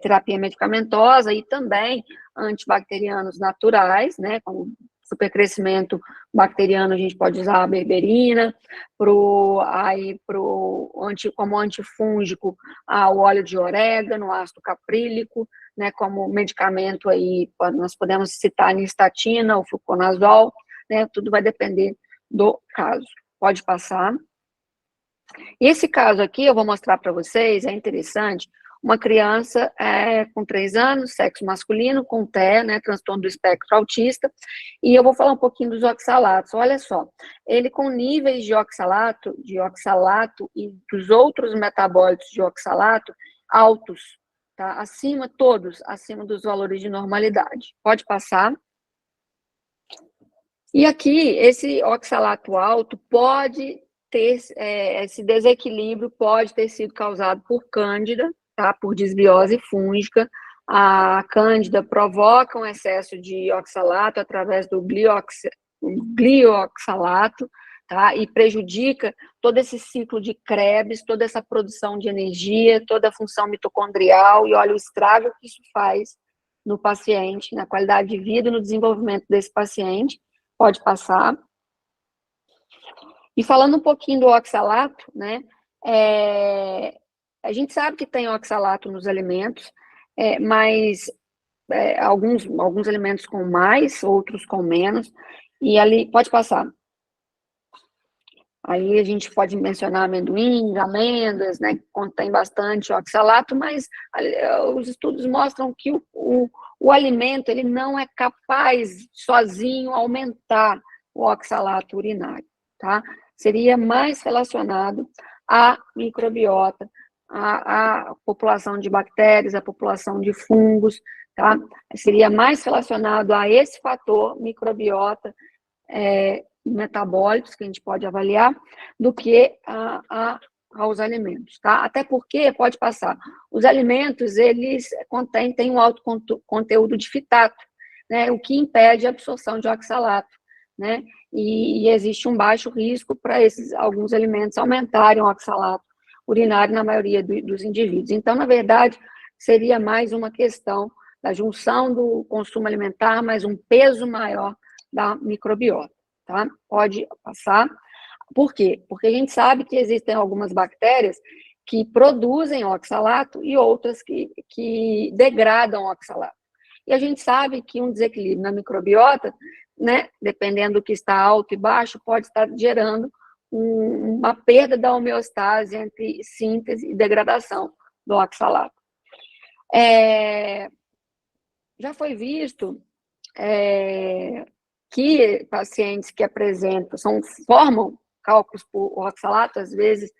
terapia medicamentosa e também antibacterianos naturais, né, como supercrescimento bacteriano, a gente pode usar a berberina, como antifúngico, o óleo de orégano, ácido caprílico, né, como medicamento aí, nós podemos citar a nistatina, o fluconazol, né, tudo vai depender do caso. Pode passar. E esse caso aqui, eu vou mostrar para vocês, é interessante, uma criança com 3 anos, sexo masculino, com TEA, né, transtorno do espectro autista, e eu vou falar um pouquinho dos oxalatos. Olha só, ele com níveis de oxalato e dos outros metabólitos de oxalato altos, tá? Todos acima dos valores de normalidade. Pode passar. E aqui, esse oxalato alto pode ter, esse desequilíbrio pode ter sido causado por cândida, tá? Por desbiose fúngica. A cândida provoca um excesso de oxalato através do glioxalato, tá? E prejudica todo esse ciclo de Krebs, toda essa produção de energia, toda a função mitocondrial, e olha o estrago que isso faz no paciente, na qualidade de vida e no desenvolvimento desse paciente. Pode passar. E falando um pouquinho do oxalato, né, a gente sabe que tem oxalato nos alimentos, mas alguns alimentos com mais, outros com menos, e ali, pode passar. Aí a gente pode mencionar amendoim, amêndoas, né, que contém bastante oxalato, mas os estudos mostram que o alimento ele não é capaz sozinho aumentar o oxalato urinário, tá? Seria mais relacionado à microbiota, à população de bactérias, à população de fungos, tá? Seria mais relacionado a esse fator, microbiota, metabólicos, que a gente pode avaliar, do que aos alimentos, tá? Até porque, pode passar, os alimentos, eles têm um alto conteúdo de fitato, né? O que impede a absorção de oxalato, né? E existe um baixo risco para alguns alimentos aumentarem o oxalato urinário na maioria dos indivíduos. Então, na verdade, seria mais uma questão da junção do consumo alimentar, mais um peso maior da microbiota, tá? Pode passar. Por quê? Porque a gente sabe que existem algumas bactérias que produzem oxalato e outras que degradam oxalato. E a gente sabe que um desequilíbrio na microbiota, né, dependendo do que está alto e baixo, pode estar gerando uma perda da homeostase entre síntese e degradação do oxalato. Já foi visto que pacientes que formam cálculos por oxalato, às vezes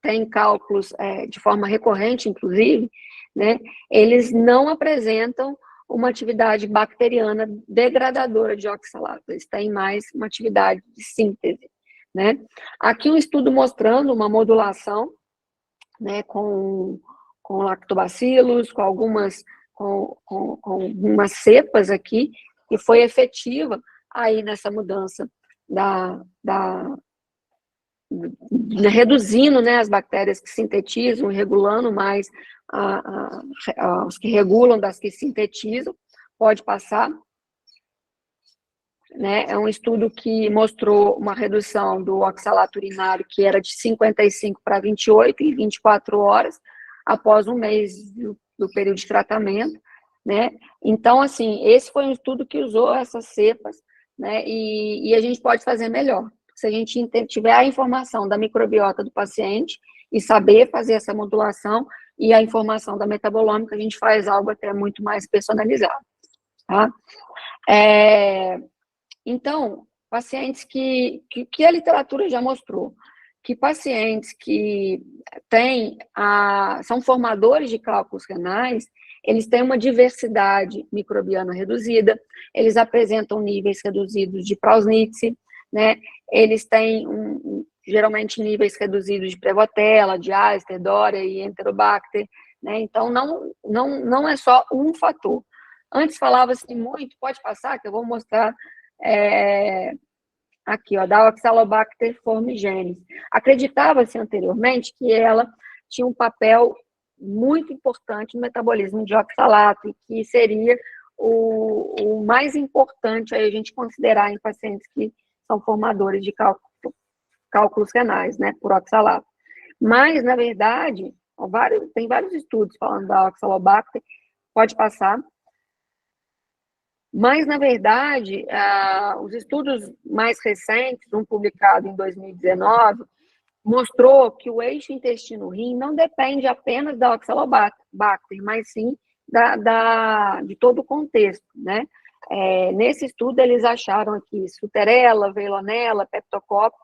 têm cálculos de forma recorrente, inclusive, né, eles não apresentam uma atividade bacteriana degradadora de oxalato, eles têm mais uma atividade de síntese, né? Aqui um estudo mostrando uma modulação, né, com lactobacilos, com algumas cepas aqui, que foi efetiva aí nessa mudança reduzindo, né, as bactérias que sintetizam, regulando mais os que regulam das que sintetizam. Pode passar. Né? É um estudo que mostrou uma redução do oxalato urinário que era de 55 para 28 em 24 horas, após um mês do período de tratamento, né? Então, assim, esse foi um estudo que usou essas cepas, né? E a gente pode fazer melhor. Se a gente tiver a informação da microbiota do paciente e saber fazer essa modulação e a informação da metabolômica, a gente faz algo até muito mais personalizado, tá? Então, pacientes que a literatura já mostrou, que pacientes que são formadores de cálculos renais, eles têm uma diversidade microbiana reduzida, eles apresentam níveis reduzidos de Prausnitz, né? Eles têm geralmente níveis reduzidos de Prevotella, de Aster, Doria e Enterobacter, né? Então, não é só um fator. Antes falava-se muito, pode passar, que eu vou mostrar aqui, ó, da Oxalobacter formigenes. Acreditava-se anteriormente que ela tinha um papel muito importante no metabolismo de oxalato e que seria o mais importante aí a gente considerar em pacientes que são formadores de cálculos renais, né, por oxalato. Mas, na verdade, tem vários estudos falando da Oxalobacter Pode passar. Mas, na verdade, os estudos mais recentes, um publicado em 2019, mostrou que o eixo intestino-rim não depende apenas da Oxalobacter, mas sim de todo o contexto, né? Nesse estudo, eles acharam aqui Suterella, Veillonella, Peptococcus,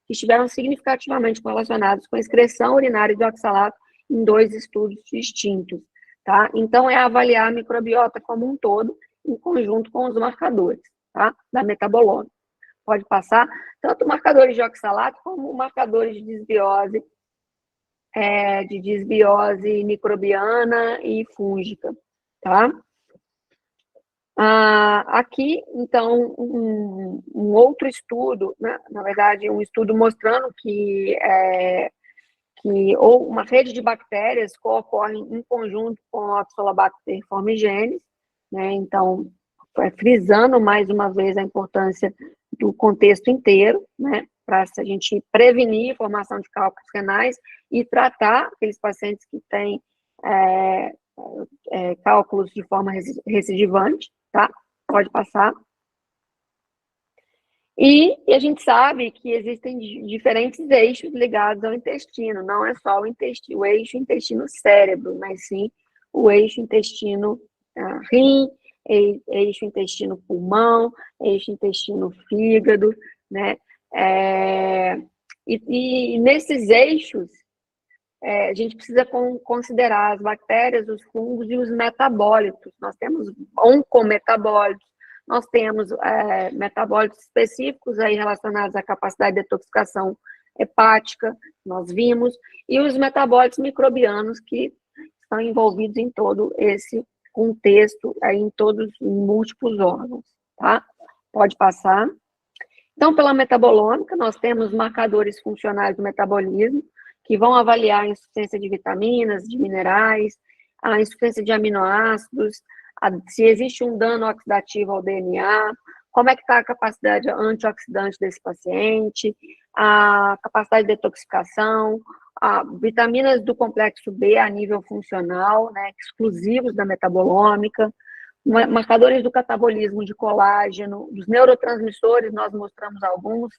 que estiveram significativamente correlacionados com a excreção urinária de oxalato em 2 estudos distintos, tá? Então, é avaliar a microbiota como um todo, em conjunto com os marcadores, tá? Da metabolômica. Pode passar, tanto marcadores de oxalato como marcadores de desbiose microbiana e fúngica, tá? Aqui, então, um outro estudo, né? Na verdade, um estudo mostrando que ou uma rede de bactérias co-ocorrem em conjunto com a Oxalobacter formigenes, né? Então, frisando mais uma vez a importância do contexto inteiro, né? Para a gente prevenir a formação de cálculos renais e tratar aqueles pacientes que têm cálculos de forma recidivante, tá? Pode passar. E a gente sabe que existem diferentes eixos ligados ao intestino, não é só o eixo intestino-cérebro, mas sim o eixo intestino-rim, eixo intestino-pulmão, eixo intestino-fígado, né? E nesses eixos, a gente precisa considerar as bactérias, os fungos e os metabólitos. Nós temos oncometabólitos, nós temos metabólitos específicos aí relacionados à capacidade de detoxificação hepática, nós vimos, e os metabólitos microbianos que estão envolvidos em todo esse contexto, aí em múltiplos órgãos, tá? Pode passar. Então, pela metabolômica, nós temos marcadores funcionais do metabolismo, que vão avaliar a insuficiência de vitaminas, de minerais, a insuficiência de aminoácidos, se existe um dano oxidativo ao DNA, como é que está a capacidade antioxidante desse paciente, a capacidade de detoxificação, vitaminas do complexo B a nível funcional, né, exclusivos da metabolômica, marcadores do catabolismo de colágeno, dos neurotransmissores, nós mostramos alguns,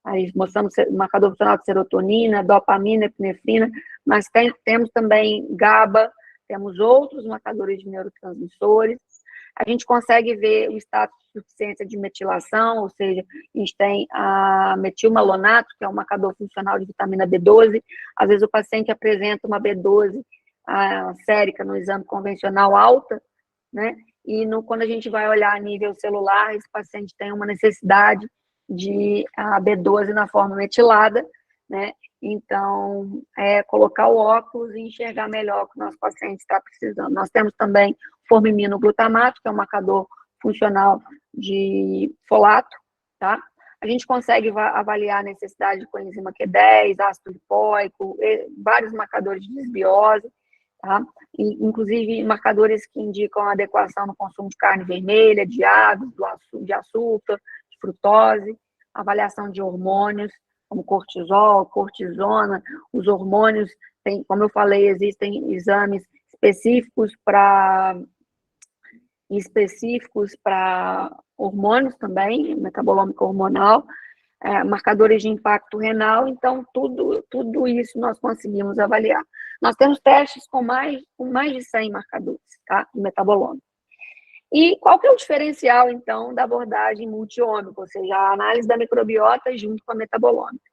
aí mostramos marcador funcional de serotonina, dopamina, epinefrina, mas temos também GABA, temos outros marcadores de neurotransmissores. A gente consegue ver o status de suficiência de metilação, ou seja, a gente tem a metilmalonato, que é um marcador funcional de vitamina B12. Às vezes o paciente apresenta uma B12 sérica no exame convencional alta, né? E quando a gente vai olhar a nível celular, esse paciente tem uma necessidade de B12 na forma metilada, né? Então, colocar o óculos e enxergar melhor o que o nosso paciente está precisando. Nós temos também formiminogglutamato, que é um marcador funcional de folato, tá? A gente consegue avaliar a necessidade de coenzima Q10, ácido lipoico, vários marcadores de desbiose, tá? Inclusive marcadores que indicam a adequação no consumo de carne vermelha, de aves, de açúcar, de frutose, avaliação de hormônios, como cortisol, cortisona, os hormônios, como eu falei, existem exames específicos para hormônios também, metabolômica hormonal, marcadores de impacto renal, então tudo isso nós conseguimos avaliar. Nós temos testes com mais de 100 marcadores, tá? De metabolômica. E qual que é o diferencial, então, da abordagem multi-ômica, ou seja, a análise da microbiota junto com a metabolômica?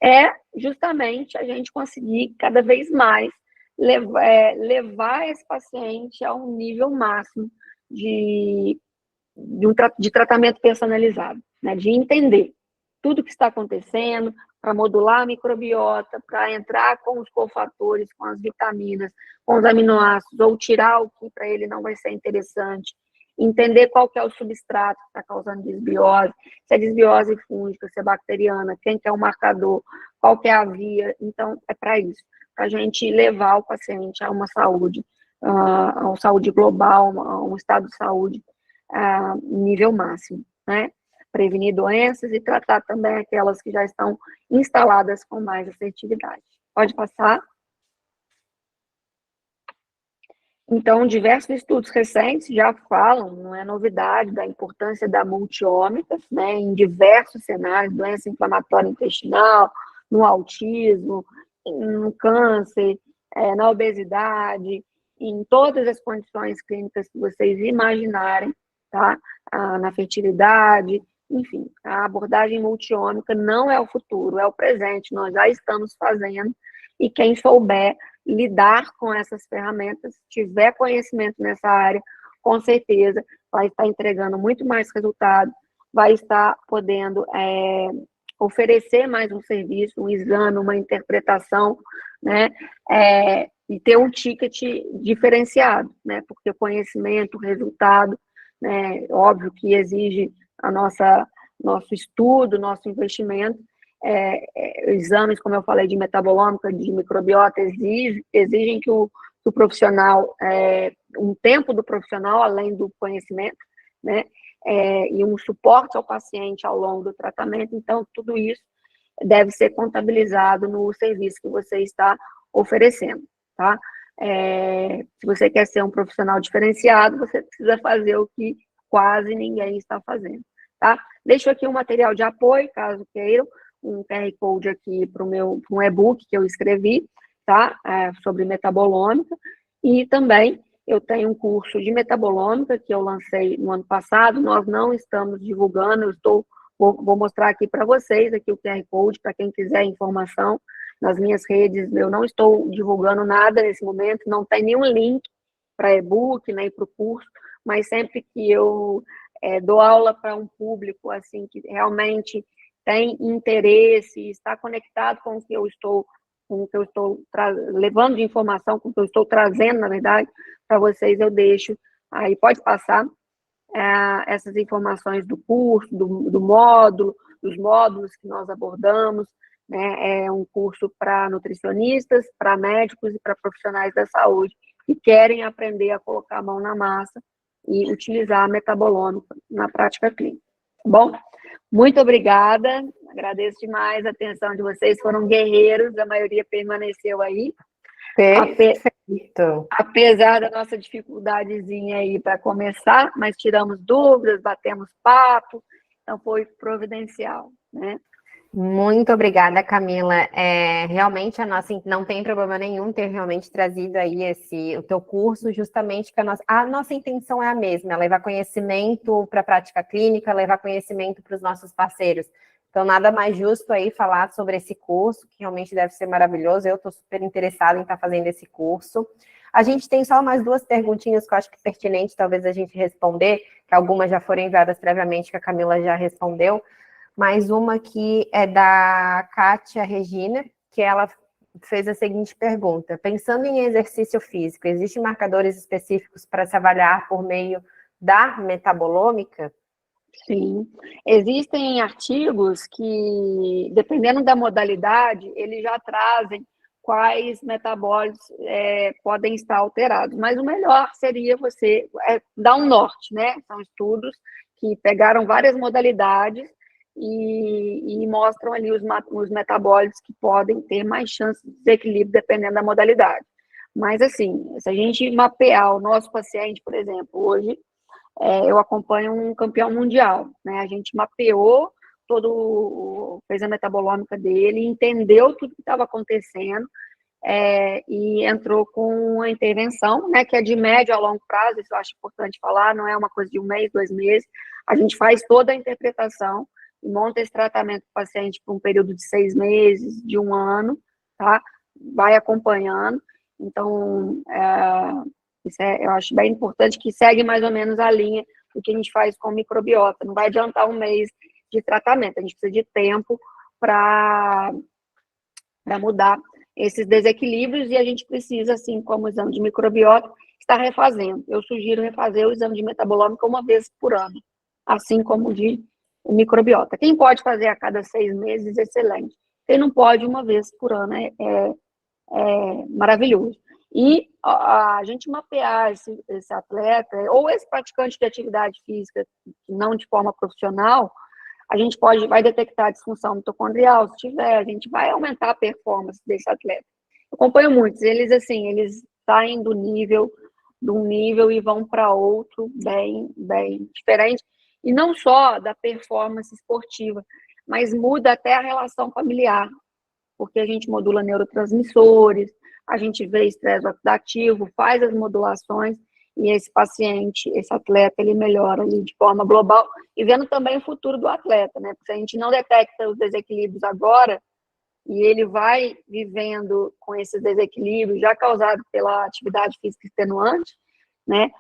É justamente a gente conseguir cada vez mais levar esse paciente a um nível máximo de tratamento personalizado, né? De entender tudo o que está acontecendo, para modular a microbiota, para entrar com os cofatores, com as vitaminas, com os aminoácidos, ou tirar o que para ele não vai ser interessante, entender qual que é o substrato que está causando desbiose, se é desbiose fúngica, se é bacteriana, quem que é o marcador, qual que é a via. Então, é para isso, para a gente levar o paciente a uma saúde, a uma saúde global, a um estado de saúde nível máximo, né? Prevenir doenças e tratar também aquelas que já estão instaladas com mais assertividade. Pode passar. Então, diversos estudos recentes já falam, não é novidade, da importância da multiômica, né, em diversos cenários, doença inflamatória intestinal, no autismo, no câncer, na obesidade, em todas as condições clínicas que vocês imaginarem, tá? Na fertilidade, enfim, a abordagem multiômica não é o futuro, é o presente, nós já estamos fazendo, e quem souber lidar com essas ferramentas, tiver conhecimento nessa área, com certeza vai estar entregando muito mais resultado, vai estar podendo oferecer mais um serviço, um exame, uma interpretação, né, e ter um ticket diferenciado, né, porque o conhecimento, o resultado, né, óbvio que exige nosso estudo, nosso investimento, exames, como eu falei, de metabolômica, de microbiota, exigem que o profissional, um tempo do profissional, além do conhecimento, né, e um suporte ao paciente ao longo do tratamento. Então, tudo isso deve ser contabilizado no serviço que você está oferecendo, tá? Se você quer ser um profissional diferenciado, você precisa fazer o que quase ninguém está fazendo, tá? Deixo aqui um material de apoio, caso queiram, um QR Code aqui para um e-book que eu escrevi, tá? Sobre metabolômica, e também eu tenho um curso de metabolômica que eu lancei no ano passado, nós não estamos divulgando, vou mostrar aqui para vocês, aqui o QR Code, para quem quiser informação, nas minhas redes, eu não estou divulgando nada nesse momento, não tem nenhum link para e-book, nem para o curso, mas sempre que eu dou aula para um público, assim, que realmente tem interesse, está conectado com o que eu estou levando de informação, com o que eu estou trazendo, na verdade, para vocês, eu deixo, aí pode passar essas informações do curso, do módulo, dos módulos que nós abordamos, né? É um curso para nutricionistas, para médicos e para profissionais da saúde que querem aprender a colocar a mão na massa e utilizar a metabolômica na prática clínica, tá bom? Muito obrigada, agradeço demais a atenção de vocês, foram guerreiros, a maioria permaneceu aí. Perfeito. Apesar da nossa dificuldadezinha aí para começar, mas tiramos dúvidas, batemos papo, então foi providencial, né? Muito obrigada, Camila. Realmente não tem problema nenhum ter realmente trazido aí o teu curso, justamente que a nossa intenção é a mesma, é levar conhecimento para a prática clínica, levar conhecimento para os nossos parceiros. Então, nada mais justo aí falar sobre esse curso, que realmente deve ser maravilhoso. Eu estou super interessada em estar fazendo esse curso. A gente tem só mais 2 perguntinhas que eu acho que é pertinente, talvez a gente responder, que algumas já foram enviadas previamente, que a Camila já respondeu. Mais uma que é da Kátia Regina, que ela fez a seguinte pergunta: pensando em exercício físico, existem marcadores específicos para se avaliar por meio da metabolômica? Sim, existem artigos que, dependendo da modalidade, eles já trazem quais metabólitos podem estar alterados, mas o melhor seria você dar um norte, né? São estudos que pegaram várias modalidades e mostram ali os metabólitos que podem ter mais chance de desequilíbrio dependendo da modalidade. Mas, assim, se a gente mapear o nosso paciente, por exemplo, hoje eu acompanho um campeão mundial, né? A gente mapeou fez a metabolômica dele, entendeu tudo que estava acontecendo e entrou com a intervenção, né? Que é de médio a longo prazo, isso eu acho importante falar, não é uma coisa de 1 mês, 2 meses, a gente faz toda a interpretação e monta esse tratamento para o paciente por um período de 6 meses, de 1 ano, tá? Vai acompanhando, então isso eu acho bem importante, que segue mais ou menos a linha do que a gente faz com microbiota. Não vai adiantar 1 mês de tratamento, a gente precisa de tempo para mudar esses desequilíbrios e a gente precisa, assim como o exame de microbiota, estar refazendo. Eu sugiro refazer o exame de metabolômica 1 vez por ano, assim como o de microbiota. Quem pode fazer a cada 6 meses, excelente. Quem não pode, 1 vez por ano é maravilhoso. E a gente mapear esse atleta, ou esse praticante de atividade física, não de forma profissional, a gente vai detectar a disfunção mitocondrial, se tiver, a gente vai aumentar a performance desse atleta. Eu acompanho muitos, eles saem do nível de um nível e vão para outro bem, bem diferente. E não só da performance esportiva, mas muda até a relação familiar, porque a gente modula neurotransmissores, a gente vê estresse oxidativo, faz as modulações, e esse paciente, esse atleta, ele melhora ali de forma global, e vendo também o futuro do atleta, né? Porque se a gente não detecta os desequilíbrios agora, e ele vai vivendo com esses desequilíbrios já causados pela atividade física extenuante, né?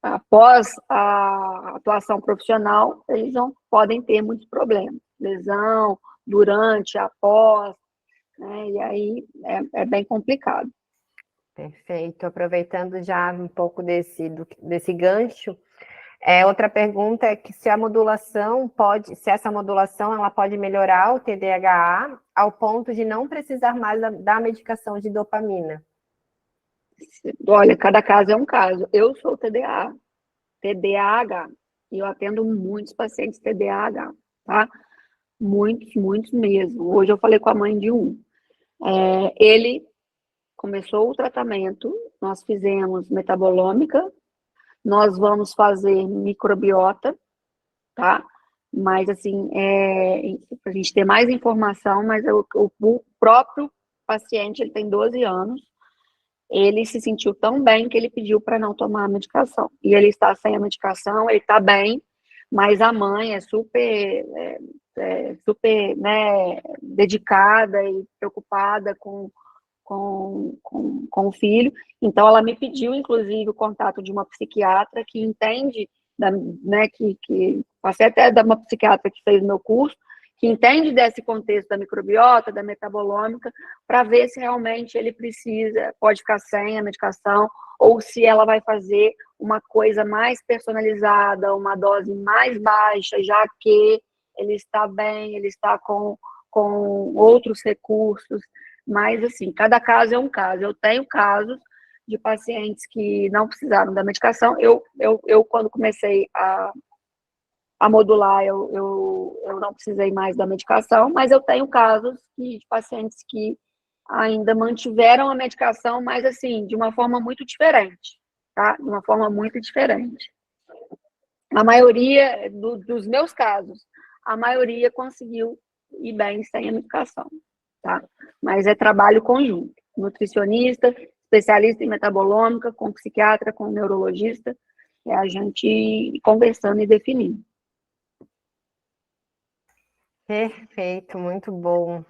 Após a atuação profissional, eles não podem ter muitos problemas, lesão, durante, após, né? E aí é bem complicado. Perfeito. Aproveitando já um pouco desse gancho, outra pergunta é que se essa modulação ela pode melhorar o TDAH ao ponto de não precisar mais da medicação de dopamina. Olha, cada caso é um caso. Eu sou TDAH, e eu atendo muitos pacientes TDAH, tá? Muitos, muitos mesmo. Hoje eu falei com a mãe de um. Ele começou o tratamento, nós fizemos metabolômica, nós vamos fazer microbiota, tá? Mas, assim, para a gente ter mais informação, mas o próprio paciente, ele tem 12 anos, ele se sentiu tão bem que ele pediu para não tomar a medicação. E ele está sem a medicação, ele está bem, mas a mãe é super, né, dedicada e preocupada com o filho. Então, ela me pediu, inclusive, o contato de uma psiquiatra que entende, né, que passei até da uma psiquiatra que fez o meu curso, que entende desse contexto da microbiota, da metabolômica, para ver se realmente ele pode ficar sem a medicação, ou se ela vai fazer uma coisa mais personalizada, uma dose mais baixa, já que ele está bem, ele está com outros recursos. Mas, assim, cada caso é um caso. Eu tenho casos de pacientes que não precisaram da medicação. Eu quando comecei a modular, eu não precisei mais da medicação, mas eu tenho casos de pacientes que ainda mantiveram a medicação, mas, assim, de uma forma muito diferente, tá? De uma forma muito diferente. A maioria dos meus casos, a maioria conseguiu ir bem sem a medicação, tá? Mas é trabalho conjunto. Nutricionista, especialista em metabolômica, com psiquiatra, com neurologista, a gente conversando e definindo. Perfeito, muito bom.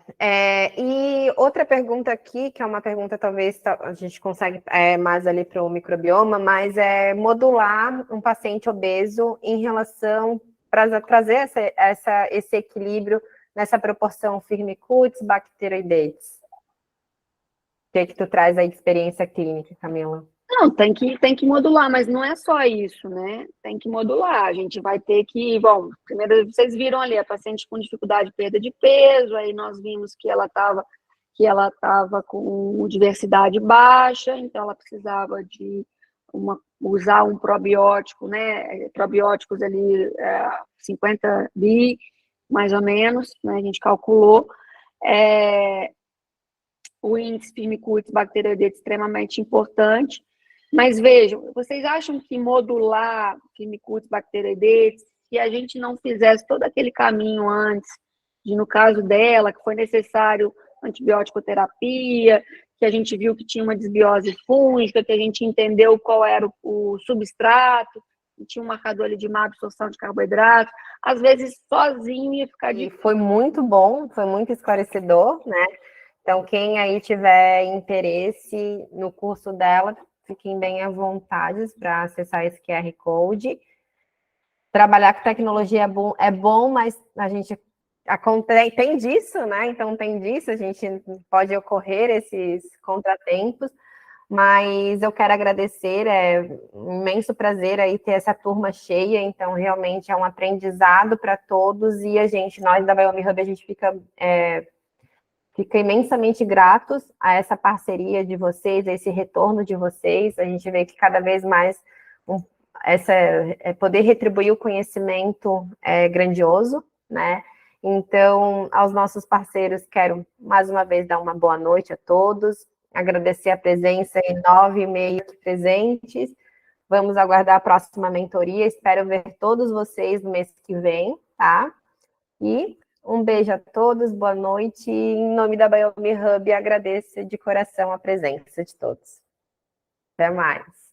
E outra pergunta aqui, que é uma pergunta talvez a gente consegue mais ali para o microbioma, mas é modular um paciente obeso em relação para trazer esse equilíbrio nessa proporção firmicutes, bacteroidetes. O que tu traz aí de experiência clínica, Camila? Não, tem que modular, mas não é só isso, né? Tem que modular. A gente vai ter que, bom, primeiro vocês viram ali a paciente com dificuldade de perda de peso, aí nós vimos que ela estava com diversidade baixa, então ela precisava de usar um probiótico, né? Probióticos ali 50 bi, mais ou menos, né? A gente calculou. O índice firmicutes bacteroidetes extremamente importante. Mas vejam, vocês acham que modular firmicutes bacteroidetes, se a gente não fizesse todo aquele caminho antes, no caso dela, que foi necessário antibiótico terapia, que a gente viu que tinha uma desbiose fúngica, que a gente entendeu qual era o substrato, que tinha um marcador ali de má absorção de carboidrato, às vezes sozinho ia ficar difícil. Foi muito bom, foi muito esclarecedor, né? Então, quem aí tiver interesse no curso dela, fiquem bem à vontade para acessar esse QR Code. Trabalhar com tecnologia é bom, mas a gente tem disso, né? Então, tem disso, a gente pode ocorrer esses contratempos, mas eu quero agradecer, é um imenso prazer aí ter essa turma cheia, então, realmente é um aprendizado para todos, e nós da Biome Hub, a gente fica imensamente gratos a essa parceria de vocês, a esse retorno de vocês. A gente vê que cada vez mais poder retribuir o conhecimento é grandioso, né? Então, aos nossos parceiros, quero mais uma vez dar uma boa noite a todos. Agradecer a presença em 9h30 aqui presentes. Vamos aguardar a próxima mentoria. Espero ver todos vocês no mês que vem, tá? E um beijo a todos, boa noite. Em nome da Biomi Hub, agradeço de coração a presença de todos. Até mais.